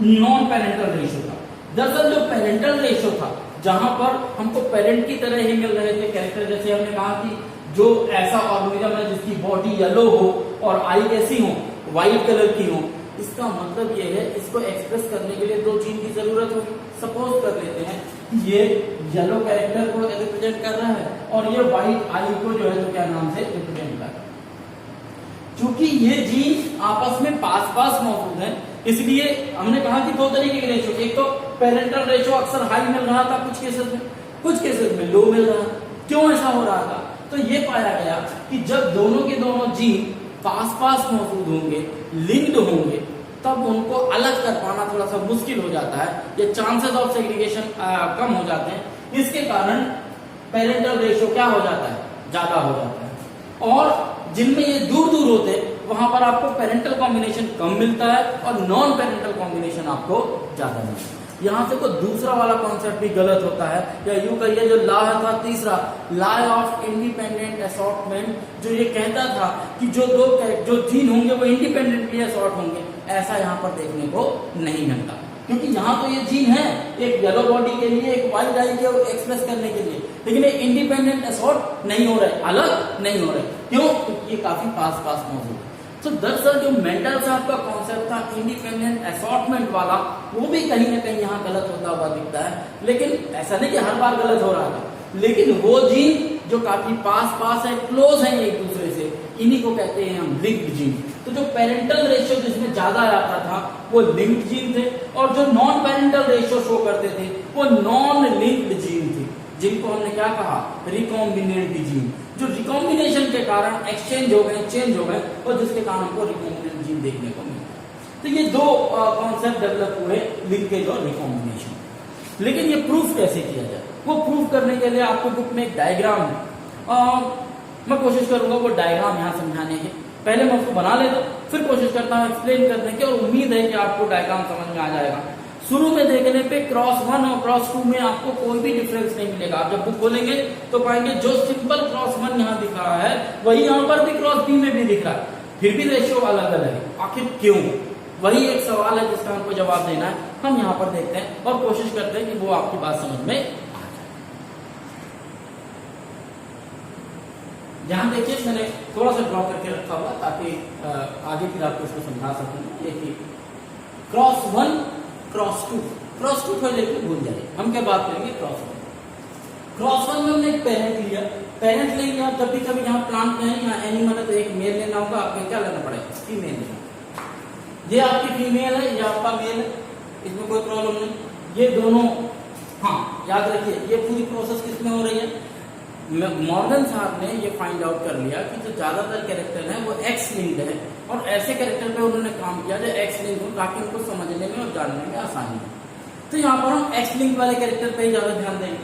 Speaker 1: नॉन पेरेंटल रेशियो था। दरअसल जो पेरेंटल रेशियो था, जहां पर हमको पेरेंट की तरह ही मिल रहे थे कैरेक्टर, जैसे हमने कहा कि जो ऐसा ऑर्गेनिज्म है जिसकी बॉडी येलो हो और आई कैसी हो, व्हाइट कलर की हो, इसका मतलब ये है इसको एक्सप्रेस करने के लिए दो जीन की जरूरत होगी। सपोज कर लेते हैं ये येलो कैरेक्टर को रिप्रेजेंट कर रहा है और ये व्हाइट आई को जो है तो क्या नाम से रिप्रेजेंट कर रहा है। चूंकि ये जीन आपस में पास पास मौजूद हैं, इसलिए हमने कहा कि दो तरीके के रेशियो, एक तो पेरेंटल रेशियो अक्सर हाई मिल रहा था कुछ केसेस में लो मिल रहा था। क्यों ऐसा हो रहा था, तो ये पाया गया कि जब दोनों के दोनों जीन पास पास मौजूद होंगे, लिंक्ड होंगे, तब उनको अलग कर पाना थोड़ा सा मुश्किल हो जाता है, ये चांसेस ऑफ सेग्रीगेशन कम हो जाते हैं। इसके कारण पेरेंटल रेशियो क्या हो जाता है, ज्यादा हो जाता है। और जिनमें ये दूर दूर होते हैं वहां पर आपको पेरेंटल कॉम्बिनेशन कम मिलता है और नॉन पेरेंटल कॉम्बिनेशन आपको ज्यादा मिलता है। यहां से कोई दूसरा वाला कॉन्सेप्ट भी गलत होता है, या यूं कहिए जो लॉ था तीसरा, लॉ ऑफ इंडिपेंडेंट असॉर्टमेंट, जो ये कहता था कि जो जीन होंगे वो इंडिपेंडेंटली असॉर्ट होंगे, ऐसा यहाँ पर देखने को नहीं मिलता। क्योंकि यहाँ तो ये जीन है एक येलो बॉडी के लिए, एक व्हाइट आई के एक्सप्रेस करने के लिए, लेकिन ये इंडिपेंडेंट असॉर्ट नहीं हो रहे, अलग नहीं हो रहे। क्यों, क्योंकि ये काफी पास पास मौजूद है। तो दरअसल जो मेंडल साहब का कॉन्सेप्ट था इंडिपेंडेंट असॉर्टमेंट वाला, वो भी कहीं ना कहीं यहाँ गलत होता हुआ दिखता है। लेकिन ऐसा नहीं कि हर बार गलत हो रहा था, लेकिन वो जीन जो काफी पास पास है, क्लोज है एक दूसरे से, इन्हीं को कहते हैं हम लिंक्ड जीन। तो जो पेरेंटल रेशियो जिसमें ज्यादा आता था वो लिंक्ड जीन थे, और जो नॉन पेरेंटल रेशियो शो करते थे वो नॉन लिंक्ड जीन थे। जिनको हमने क्या कहा, रिकॉम्बिनेंट जीन, जो रिकॉम्बिनेशन के कारण एक्सचेंज हो गए, चेंज हो गए, और जिसके कारण हमको रिकॉम्बिनेंट जीन देखने को मिलता है। तो ये दो कॉन्सेप्ट डेवलप हुए, लिंकेज और रिकॉम्बिनेशन। लेकिन ये प्रूफ कैसे किया जाए, वो प्रूफ करने के लिए आपको बुक में एक डायग्राम है, मैं कोशिश करूंगा वो डायग्राम यहाँ समझाने की। पहले मैं उसको बना लेता हूँ, फिर कोशिश करता हूँ एक्सप्लेन करने की, और उम्मीद है कि आपको डायग्राम समझ में आ जाएगा। शुरू में देखने पे क्रॉस 1 और क्रॉस 2 में आपको कोई भी डिफरेंस नहीं मिलेगा। आप जब बुक खोलेंगे तो पाएंगे जो सिंपल क्रॉस 1 यहाँ दिख रहा है वही यहाँ पर भी क्रॉस बी में भी दिख रहा है, फिर भी रेशियो अलग अलग है। आखिर क्यों? वही एक सवाल है जिसका हमको जवाब देना है। हम यहाँ पर देखते हैं और कोशिश करते हैं कि वो आपकी बात समझ में। यहाँ देखिए मैंने थोड़ा सा ड्रॉ करके रखा हुआ ताकि आगे फिर आपको इसको समझा सकूं। देखिए क्रॉस 1 क्रॉस 2, क्रॉस 2 थोड़ी देर भूल जाइए, हम क्या बात करेंगे क्रॉस 1। क्रॉस 1 में हमने एक पेरेंट लिया, पेरेंट लेंगे आप जब भी कभी यहाँ प्लांट में है, यहाँ एनिमल है तो एक मेल लेना होगा, आपको क्या लेना पड़ेगा, फीमेल लेना। ये आपकी फीमेल है, ये आपका मेल है, इसमें कोई प्रॉब्लम नहीं। ये दोनों, हाँ याद रखिए ये पूरी प्रोसेस किसमें हो रही है, मॉर्गन साहब ने ये फाइंड आउट कर लिया कि जो ज्यादातर कैरेक्टर है वो एक्स लिंक्ड है, और ऐसे कैरेक्टर पे उन्होंने काम किया जो एक्स लिंक हो ताकि उनको समझने में और जानने में आसानी हो। तो यहाँ पर हम एक्स लिंक वाले कैरेक्टर पे ही ज्यादा ध्यान देंगे।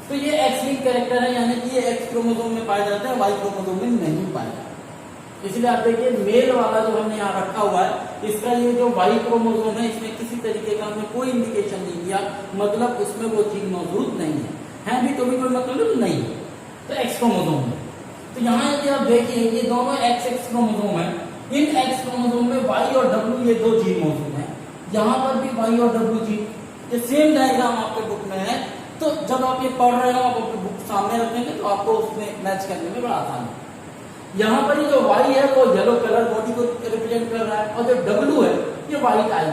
Speaker 1: तो ये एक्स लिंक कैरेक्टर है, यानी कि ये एक्स क्रोमोसोम में पाया जाता है, वाई क्रोमोसोम में नहीं पाया जाता। इसलिए आप देखिए मेल वाला जो हमने यहाँ रखा हुआ है, इसका ये जो वाई क्रोमोसोम है इसमें किसी तरीके का हमने कोई इंडिकेशन नहीं दिया, मतलब उसमें वो जीन मौजूद नहीं है भी तो भी कोई मतलब नहीं है। तो एक्स क्रोमोसोम है, तो यहाँ यदि आप देखिए ये दोनों एक्स एक्स क्रोमोसोम है, इन एक्स क्रोमोसोम में वाई और डब्ल्यू ये दो जीन मौजूद है, यहाँ पर भी वाई और डब्ल्यू जीन, ये सेम डायग्राम आपके बुक में है। तो जब आप ये पढ़ रहे हो आप अपनी बुक सामने रखेंगे तो आपको उसमें मैच करने में बड़ा आसान है। यहाँ पर ये जो वाई है वो येलो कलर बॉडी को रिप्रेजेंट कर रहा है, और जो डब्ल्यू है ये white eye.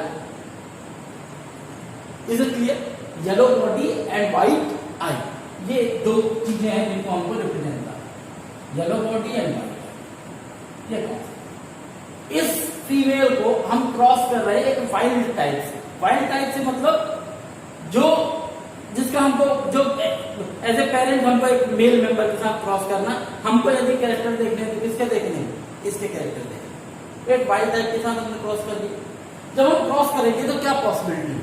Speaker 1: Is it clear? Yellow body and white eye, ये दो चीजें हैं जिनको हमको रिप्रेजेंट करना है, येलो बॉडी एंड व्हाइट। ये कौन, इस फीमेल को हम क्रॉस कर रहे हैं एक वाइल्ड टाइप से। वाइल्ड टाइप से मतलब जो जिसका हमको जो एज ए पेरेंट हमको एक मेल मेंबर के साथ क्रॉस करना, हमको यदि कैरेक्टर देखने तो किसके देखने, इसके कैरेक्टर देखने, एक वाइल्ड टाइप के साथ हमने क्रॉस कर दिया। जब हम क्रॉस करेंगे तो क्या पॉसिबिलिटी है,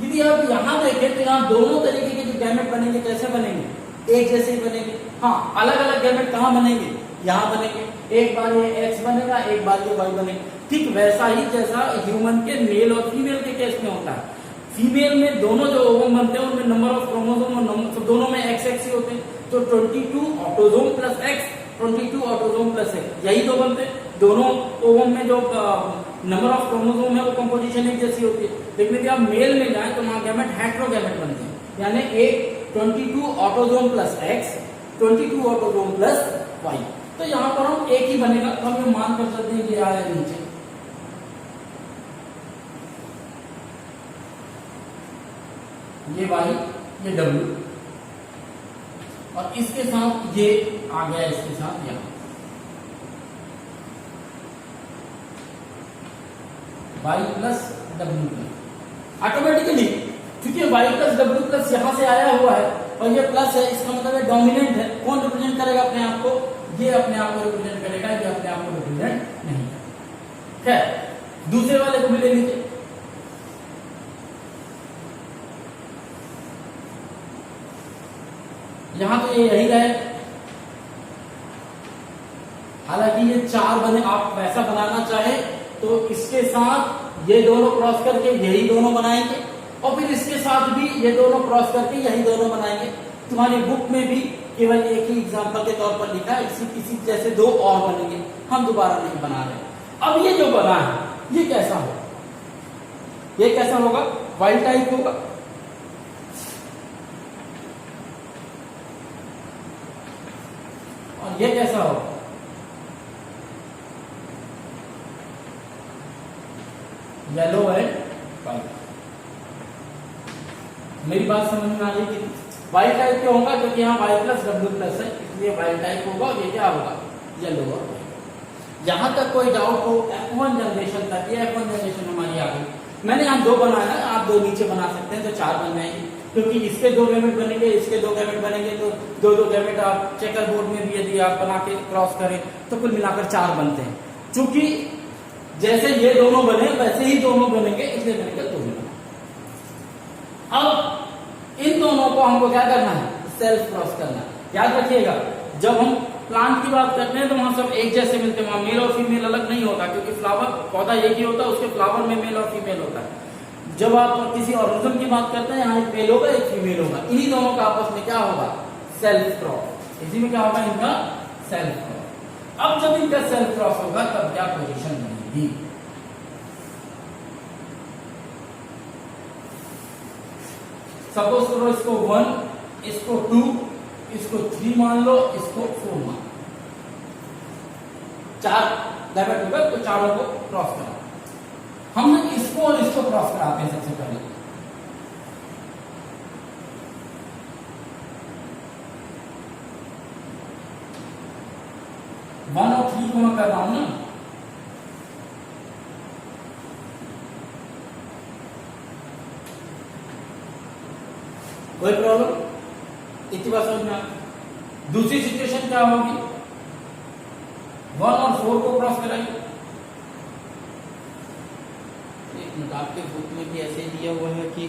Speaker 1: यदि आप यहाँ देखें तो यहाँ दोनों तरीके के जो गैमेट बनेंगे कैसे बनेंगे, एक जैसे ही बनेंगे। हाँ अलग अलग गैमेट कहाँ बनेंगे, यहाँ बनेंगे, एक बार ये एक्स बनेगा एक बार ये वाई बनेगा। ठीक वैसा ही जैसा ह्यूमन के मेल और फीमेल के केस में होता है। फीमेल में दोनों जो ओवम बनते हैं उनमें नंबर ऑफ क्रोमोसोम और नंबर दोनों में एक्स एक्स ही होते हैं, तो 22 autosome plus X, 22 autosome plus x, यही दो बनते हैं। दोनों ओवम में जो नंबर ऑफ क्रोमोसोम है वो कंपोजिशन एक जैसी होती है। लेकिन यदि आप मेल में जाए तो वहां गैमेट हेटेरोगैमेट बनते हैं, यानी एक 22 autosome plus X, 22 autosome plus Y. तो यहाँ पर हम एक ही बनेगा, तो हम ये मान कर सकते हैं कि आया नीचे ये वाई ये डब्ल्यू, और इसके साथ ये आ गया, इसके साथ यहाँ Y plus W plus automatically, क्योंकि वाई प्लस डब्ल्यू प्लस यहां से आया हुआ है और ये प्लस है, इसका मतलब है डोमिनेंट है। कौन रिप्रेजेंट करेगा अपने आप को, ये अपने आप को रिप्रेजेंट करेगा, ये अपने आप को रिप्रेजेंट नहीं करेगा। खैर दूसरे वाले को भी ले लीजिए, यहां तो ये यही रहे, हालांकि ये 4 बने, आप वैसा बनाना चाहे तो इसके साथ ये दोनों क्रॉस करके यही दोनों बनाएंगे, और फिर इसके साथ भी ये दोनों क्रॉस करके यही दोनों बनाएंगे। तुम्हारी बुक में भी केवल एक ही एग्जांपल के तौर पर लिखा है, इसी जैसे 2 और बनेंगे, हम दोबारा नहीं बना रहे। अब ये जो बना है ये कैसा होगा, ये कैसा होगा, वाइल्ड टाइप होगा। और ये कैसा होगा, येलो एंड व्हाइट। मेरी बात समझ में आ रही है? वाइल्ड टाइप क्या होगा, क्योंकि यहाँ वाई प्लस डब्ल्यू प्लस है, इसलिए वाइल्ड टाइप होगा, और ये क्या होगा, येलो और व्हाइट। जहां तक कोई डाउट हो, F1 जनरेशन तक, ये F1 जनरेशन हमारी आ गई। मैंने यहाँ 2 बनाया है, आप 2 नीचे बना सकते हैं तो 4 बन जाएंगे। क्योंकि इसके 2 गैमेट बनेंगे, इसके 2 गैमेट बनेंगे, तो 2 गैमेट आप चेकर बोर्ड में भी यदि आप बना के क्रॉस करें तो कुल मिलाकर 4 बनते हैं। चूंकि जैसे ये दोनों बने वैसे ही दोनों बनेंगे, इसलिए मैंने कहा 2 ही बना। अब इन दोनों को हमको क्या करना है, सेल्फ क्रॉस करना है। याद रखिएगा, जब हम प्लांट की बात करते हैं तो वहां सब एक जैसे मिलते हैं, वहां मेल और फीमेल अलग नहीं होता, क्योंकि फ्लावर पौधा एक ही होता है, उसके फ्लावर में मेल और फीमेल होता है। जब आप किसी ऑर्गेनिज्म की बात करते हैं, यहाँ एक मेल होगा एक फीमेल होगा, इन्हीं दोनों का आपस में क्या होगा, सेल्फ क्रॉस। इसी में क्या होगा, इनका सेल्फ क्रॉस। अब जब इनका सेल्फ क्रॉस होगा तब क्या पोजीशन बनेगी, सपोज करो इसको 1, इसको 2, इसको 3 मान लो, इसको 4 मान लो, 4 गैमेट हो गए, तो चारों को क्रॉस करा। हम इसको और इसको क्रॉस कराते हैं सबसे पहले। वन और 3 को मैं कर रहा हूं ना, कोई प्रॉब्लम, इतनी बात समझ में आ। दूसरी सिचुएशन क्या होगी, 1 और 4 को क्रॉस कराइए। आपके बुक में भी ऐसे दिया हुआ है कि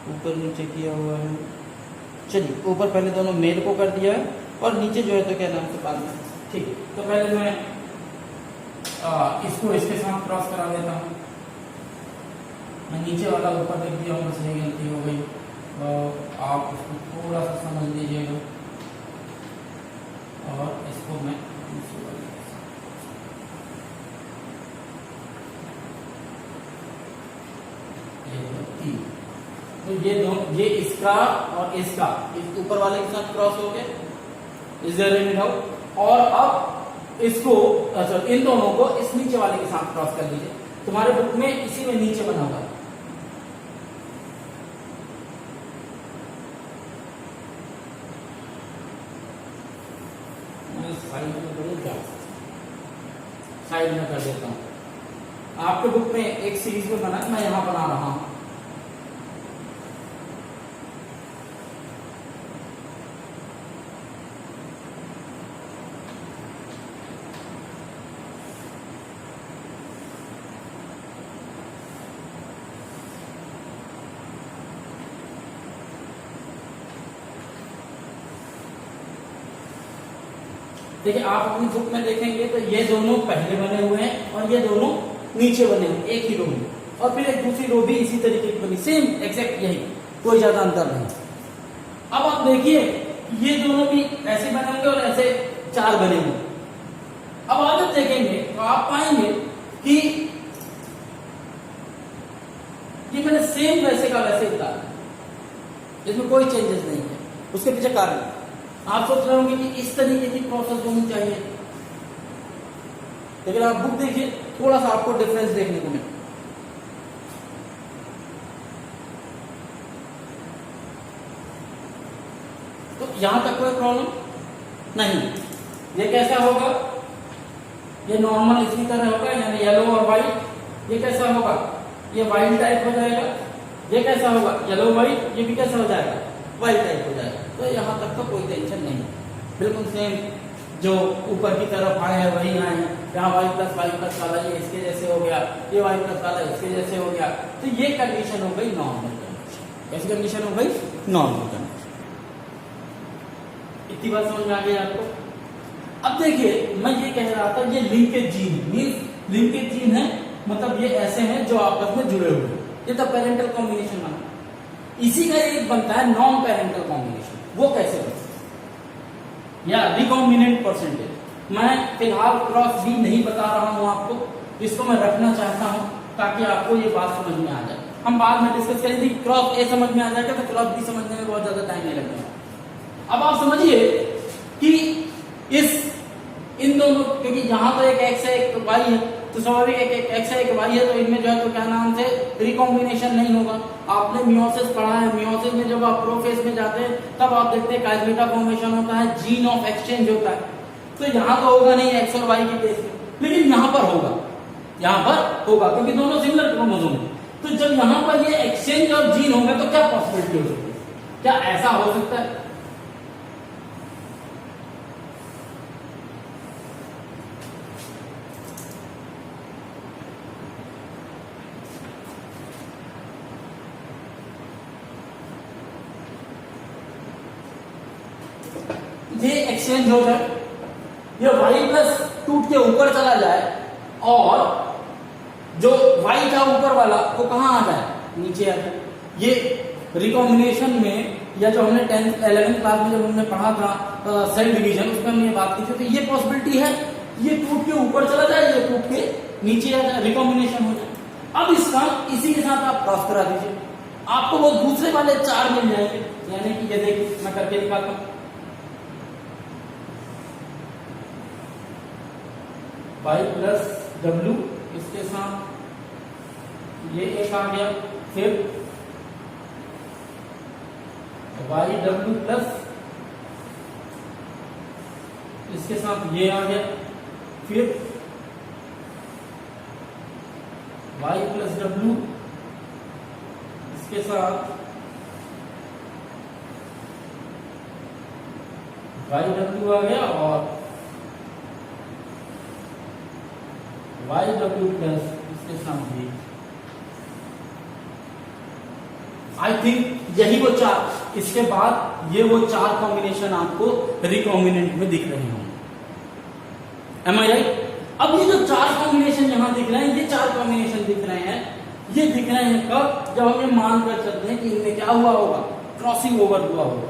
Speaker 1: ऊपर नीचे किया हुआ है। चलिए, ऊपर पहले दोनों मेल को कर दिया है और नीचे जो है तो क्या नाम से बाद में, ठीक। तो पहले मैं इसको इसके साथ क्रॉस करा देता हूँ। मैं नीचे वाला ऊपर देख दिया हूँ, सही गलती हो गई, आप उसको थोड़ा सा समझ लीजिएगा। और इसको मैं तो ये दोनों, ये इसका और इसका इस ऊपर वाले के साथ क्रॉस हो गए, इज देयर एनी डाउट। और अब इसको, अच्छा, इन दोनों को इस नीचे वाले के साथ क्रॉस कर दीजिए। तुम्हारे बुक में इसी में नीचे बना हुआ है, साइड में कर देता हूं। आपके बुक में एक सीरीज में बना, मैं यहां बना रहा हूं। देखिए, आप अपनी बुक में देखेंगे तो ये दोनों पहले बने हुए हैं और ये दोनों नीचे बने हुए, एक ही रो में, और फिर एक दूसरी रो भी इसी तरीके की बनी, सेम एग्जैक्ट यही, कोई ज्यादा अंतर नहीं। अब आप देखिए, ये दोनों भी ऐसे बने होंगे और ऐसे 4 बने होंगे। अब आगे देखेंगे तो आप पाएंगे कि ये मैंने सेम वैसे का वैसे उतारा, इसमें कोई चेंजेस नहीं है। उसके पीछे कारण आप सोच रहे होंगे कि इस तरीके की प्रोसेस होनी चाहिए, लेकिन आप बुक देखिए, थोड़ा सा आपको डिफरेंस देखने को मिले। तो यहां तक कोई प्रॉब्लम नहीं। ये कैसा होगा, ये नॉर्मल इसी तरह होगा, यानी येलो और व्हाइट। ये कैसा होगा, ये व्हाइट टाइप हो जाएगा। ये कैसा होगा, येलो व्हाइट। ये भी कैसा हो जाएगा, व्हाइट टाइप हो जाएगा। तो यहां तक तो कोई टेंशन नहीं, बिल्कुल सेम जो ऊपर की तरफ आए हैं वही आए हैं। यहाँ वाई प्लस वाला ये इसके जैसे हो गया, ये वाई प्लस वाला इसके जैसे हो गया। तो ये कंडीशन हो गई नॉर्मल कंडीशन। कैसी कंडीशन हो गई, नॉर्मल कंडीशन। इतनी बात समझ में आ गई आपको। अब देखिए, मैं ये कह रहा था, ये linkage gene means linkage gene है, मतलब ये ऐसे हैं जो आपस में जुड़े हुए हैं। ये तो पेरेंटल कॉम्बिनेशन बना। इसी का एक बनता है नॉन पेरेंटल कॉम्बिनेशन। वो कैसे बनता है, या रिकॉम्बिनेंट परसेंटेज। मैं फिलहाल क्रॉस भी नहीं बता रहा हूं आपको, इसको मैं रखना चाहता हूं ताकि आपको ये बात समझ में आ जाए। हम बाद में डिस्कस करेंगे, क्रॉस ए समझ में आ जाएगा तो क्रॉस बी समझने में बहुत ज्यादा टाइम नहीं लगेगा। अब आप समझिए कि इन दोनों, क्योंकि यहां तो एक एक्स है एक वाई है, तो स्वाभाविक एक एक्स है एक वाई है, तो इनमें जो है तो क्या नाम से रिकॉम्बिनेशन नहीं होगा। आपने मियोसिस पढ़ा है, मियोसिस में जब आप प्रोफेज में जाते हैं तब आप देखते हैं काइमेटा फॉर्मेशन होता है, जीन ऑफ एक्सचेंज होता है। तो यहाँ तो होगा नहीं एक्स और वाई के केस में, लेकिन यहाँ पर होगा, यहाँ पर होगा, क्योंकि दोनों सिमिलर क्रोमोसोम है। तो जब यहां पर ये एक्सचेंज ऑफ जीन होगा तो क्या पॉसिबिलिटी हो सकती है? क्या ऐसा हो सकता है? ये एक्सचेंज हो जाए, ये y प्लस टूट के ऊपर चला जाए और जो y था ऊपर वाला वो कहां आ जाए? नीचे आ जाए। ये रिकॉम्बिनेशन में या जो हमने 10th 11th क्लास में जब हमने पढ़ा था सेल डिवीजन, उसमें हमने बात की थी, तो ये पॉसिबिलिटी है, ये टूट के ऊपर चला जाए, ये टूट के नीचे आ जाए, रिकॉम्बिनेशन हो जाए। अब इसका इसी के साथ आप क्रॉस करा दीजिए, आपको वो दूसरे वाले 4 मिल जाएंगे। यानी कि ये देखिए मैं करके दिखाता हूं, y प्लस डब्ल्यू, इसके साथ ये एक आ गया, फिर y डब्ल्यू प्लस इसके साथ ये आ गया, फिर y प्लस डब्ल्यू इसके साथ y डब्ल्यू आ गया और y डब्ल्यू प्लस इसके साथ भी। आई थिंक यही वो 4, इसके बाद ये वो 4 कॉम्बिनेशन आपको रिकॉम्बिनेंट में दिख रहे होंगे। एम आई राइट? अब ये जो 4 कॉम्बिनेशन यहां दिख रहे हैं, ये 4 कॉम्बिनेशन दिख रहे हैं, ये दिख रहे हैं कब? जब हम ये मान कर चलते हैं कि इनमें क्या हुआ होगा? क्रॉसिंग ओवर हुआ होगा।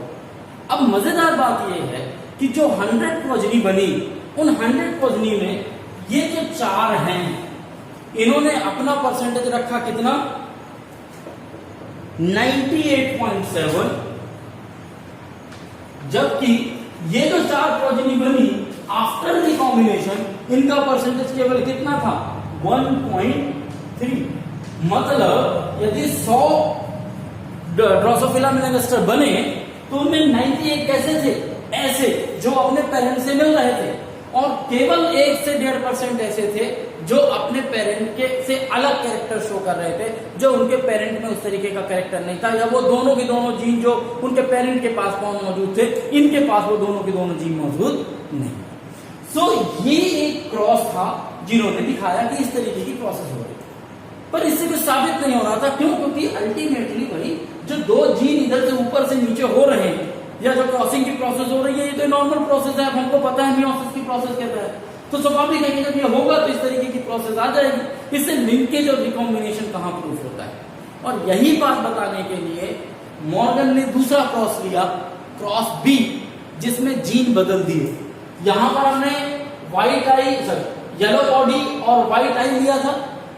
Speaker 1: अब मजेदार बात यह है कि जो 100 प्रोजनी बनी, उन 100 प्रोजनी में ये जो 4 हैं, इन्होंने अपना परसेंटेज रखा कितना? 98.7, जबकि ये जो 4 प्रोजनी बनी आफ्टर रिकॉम्बिनेशन, इनका परसेंटेज केवल कितना था? 1.3। मतलब यदि 100 ड्रोसोफिला मेलानोगास्टर बने तो उनमें 98 कैसे थे? ऐसे जो अपने पेरेंट से मिल रहे थे, और केवल 1 से 1.5% ऐसे थे जो अपने पेरेंट के से अलग कैरेक्टर शो कर रहे थे, जो उनके पेरेंट में उस तरीके का कैरेक्टर नहीं था, या वो दोनों के दोनों जीन जो उनके पेरेंट के पास मौजूद थे, इनके पास वो दोनों के दोनों जीन मौजूद नहीं। सो ये एक क्रॉस था जिन्होंने दिखाया कि इस तरीके की प्रोसेस हो रही है, पर इससे कुछ साबित नहीं हो रहा था। क्यों? क्योंकि अल्टीमेटली भाई जो 2 जीन इधर से ऊपर से नीचे हो रहे हैं, या जो क्रॉसिंग की प्रोसेस हो रही है, ये तो नॉर्मल प्रोसेस है, हमको पता है मियोसिस की प्रोसेस कहता है, तो स्वाभाविक है कि जब ये होगा तो इस तरीके की प्रोसेस आ जाएगी। इससे लिंकेज और रिकॉम्बिनेशन कहां प्रूफ होता है? और यही बात बताने के लिए मॉर्गन ने दूसरा क्रॉस लिया, क्रॉस बी, जिसमें जीन बदल दिए। यहां पर हमने व्हाइट आई येलो बॉडी और व्हाइट आई लिया था,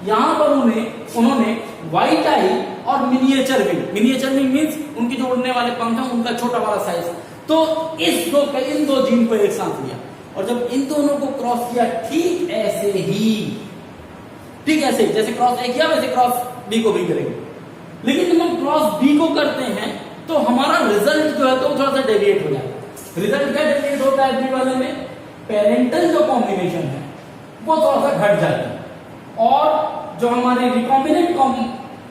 Speaker 1: यहां पर उन्होंने व्हाइट आई और मिनिएचर विंग मींस उनकी जो उड़ने वाले पंख हैं उनका छोटा वाला साइज, तो इन दो जीन को एक साथ लिया, और जब इन दोनों को क्रॉस किया ठीक ऐसे ही जैसे क्रॉस ए किया वैसे क्रॉस बी को भी करेंगे। लेकिन जब हम क्रॉस बी को करते हैं तो हमारा रिजल्ट जो है तो थोड़ा सा डेविएट हो जाता है। रिजल्ट क्या डेविएट होता है बी वाले में? पेरेंटल जो कॉम्बिनेशन है वो थोड़ा सा घट जाती है, और जो हमारी रिकॉम्बिनेंट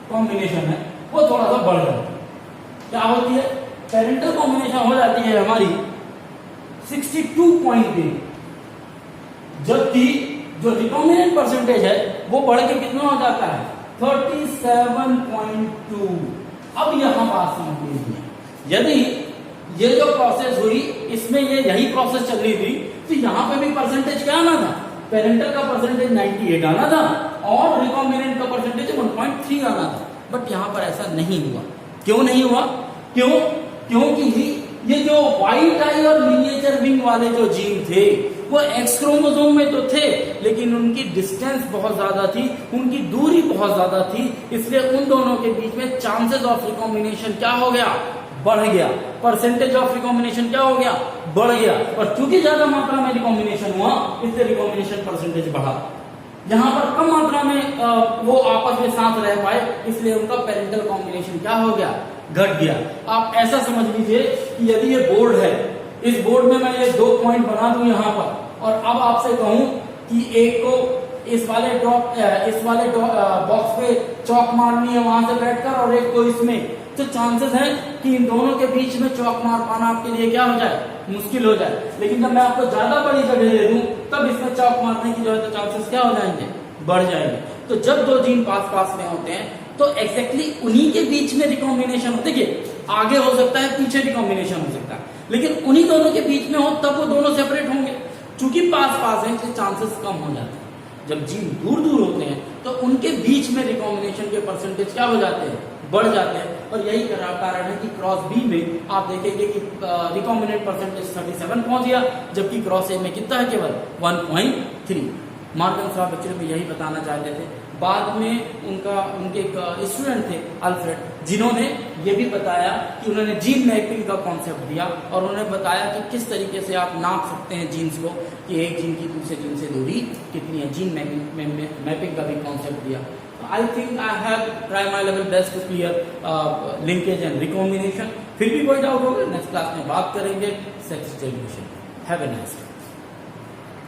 Speaker 1: कॉम्बिनेशन है वो थोड़ा सा बढ़ जाती है। क्या होती है? पेरेंटल कॉम्बिनेशन हो जाती है हमारी 62.8, जबकि जो रिकॉम्बिनेंट परसेंटेज है वो बढ़ के कितना हो जाता है? 37.2। अब यहां बात समझ लीजिए, यदि ये जो प्रोसेस हुई इसमें ये यही प्रोसेस चल रही थी, तो यहां पे भी परसेंटेज क्या आना था? पेरेंटल का परसेंटेज 98 आना था और रिकॉम्बिनेंट का परसेंटेज 1.3 आना था, बट यहां पर ऐसा नहीं हुआ। क्यों नहीं हुआ? क्योंकि ये जो व्हाइट आई और मिनिएचर विंग वाले जो जीन थे वो एक्स क्रोमोसोम में तो थे, लेकिन उनकी डिस्टेंस बहुत ज्यादा थी, उनकी दूरी बहुत ज्यादा थी, इसलिए उन दोनों के बीच में चांसेस ऑफ रिकॉम्बिनेशन क्या हो गया? बढ़ गया। परसेंटेज ऑफ रिकॉम्बिनेशन क्या हो गया? बढ़ गया। और चूंकि ज्यादा मात्रा में रिकॉम्बिनेशन हुआ इसलिए रिकॉम्बिनेशन परसेंटेज बढ़ा। यहां पर कम मात्रा में वो आपस में साथ रह पाए, इसलिए उनका पेरेंटल कॉम्बिनेशन क्या हो गया? घट गया। आप ऐसा समझ लीजिए कि यदि ये बोर्ड है, इस बोर्ड में मैं ये 2 पॉइंट बना दूं यहां पर, और अब आपसे कहूं कि इस वाले बॉक्स पे चौक मारनी है वहां से बैठकर और एक को इसमें, तो चांसेस है कि इन दोनों के बीच में चौक मार पाना आपके लिए क्या हो जाए, मुश्किल हो जाए। लेकिन जब मैं आपको ज्यादा बड़ी जगह दे दूं तब इसमें चौक मारने की जो है तो चांसेस क्या हो जाएंगे, बढ़ जाएंगे। तो जब दो जीन पास पास में होते हैं तो एग्जैक्टली उन्हीं के बीच में रिकॉम्बिनेशन होते, देखिए आगे हो सकता है पीछे रिकॉम्बिनेशन हो सकता है, लेकिन उन्हीं दोनों के बीच में हो तब वो दोनों सेपरेट होंगे। चूंकि पास पास है इसलिए चांसेस कम हो जाते हैं। जब जीन दूर दूर होते हैं तो उनके बीच में रिकॉम्बिनेशन के परसेंटेज क्या हो जाते हैं, बढ़ जाते हैं। और यही कारण है कि क्रॉस बी में आप देखेंगे कि रिकॉम्बिनेंट परसेंटेज 37 पहुंच गया, जबकि क्रॉस ए में कितना है, केवल 1.3। मॉर्गन साहब एक्चुअली में यही बताना चाहते थे। बाद में उनके एक स्टूडेंट थे अल्फ्रेड, जिन्होंने ये भी बताया कि उन्होंने जीन मैपिंग का कॉन्सेप्ट दिया और उन्होंने बताया कि किस तरीके से आप नाप सकते हैं जीन्स को, कि एक जीन की दूसरे जीन से दूरी कितनी है। जीन मैपिंग का भी कॉन्सेप्ट दिया। I think I have try my level best to clear linkage and recombination. फिर भी कोई डाउट होगा नेक्स्ट क्लास में बात करेंगे। Sex distribution. Have a nice day.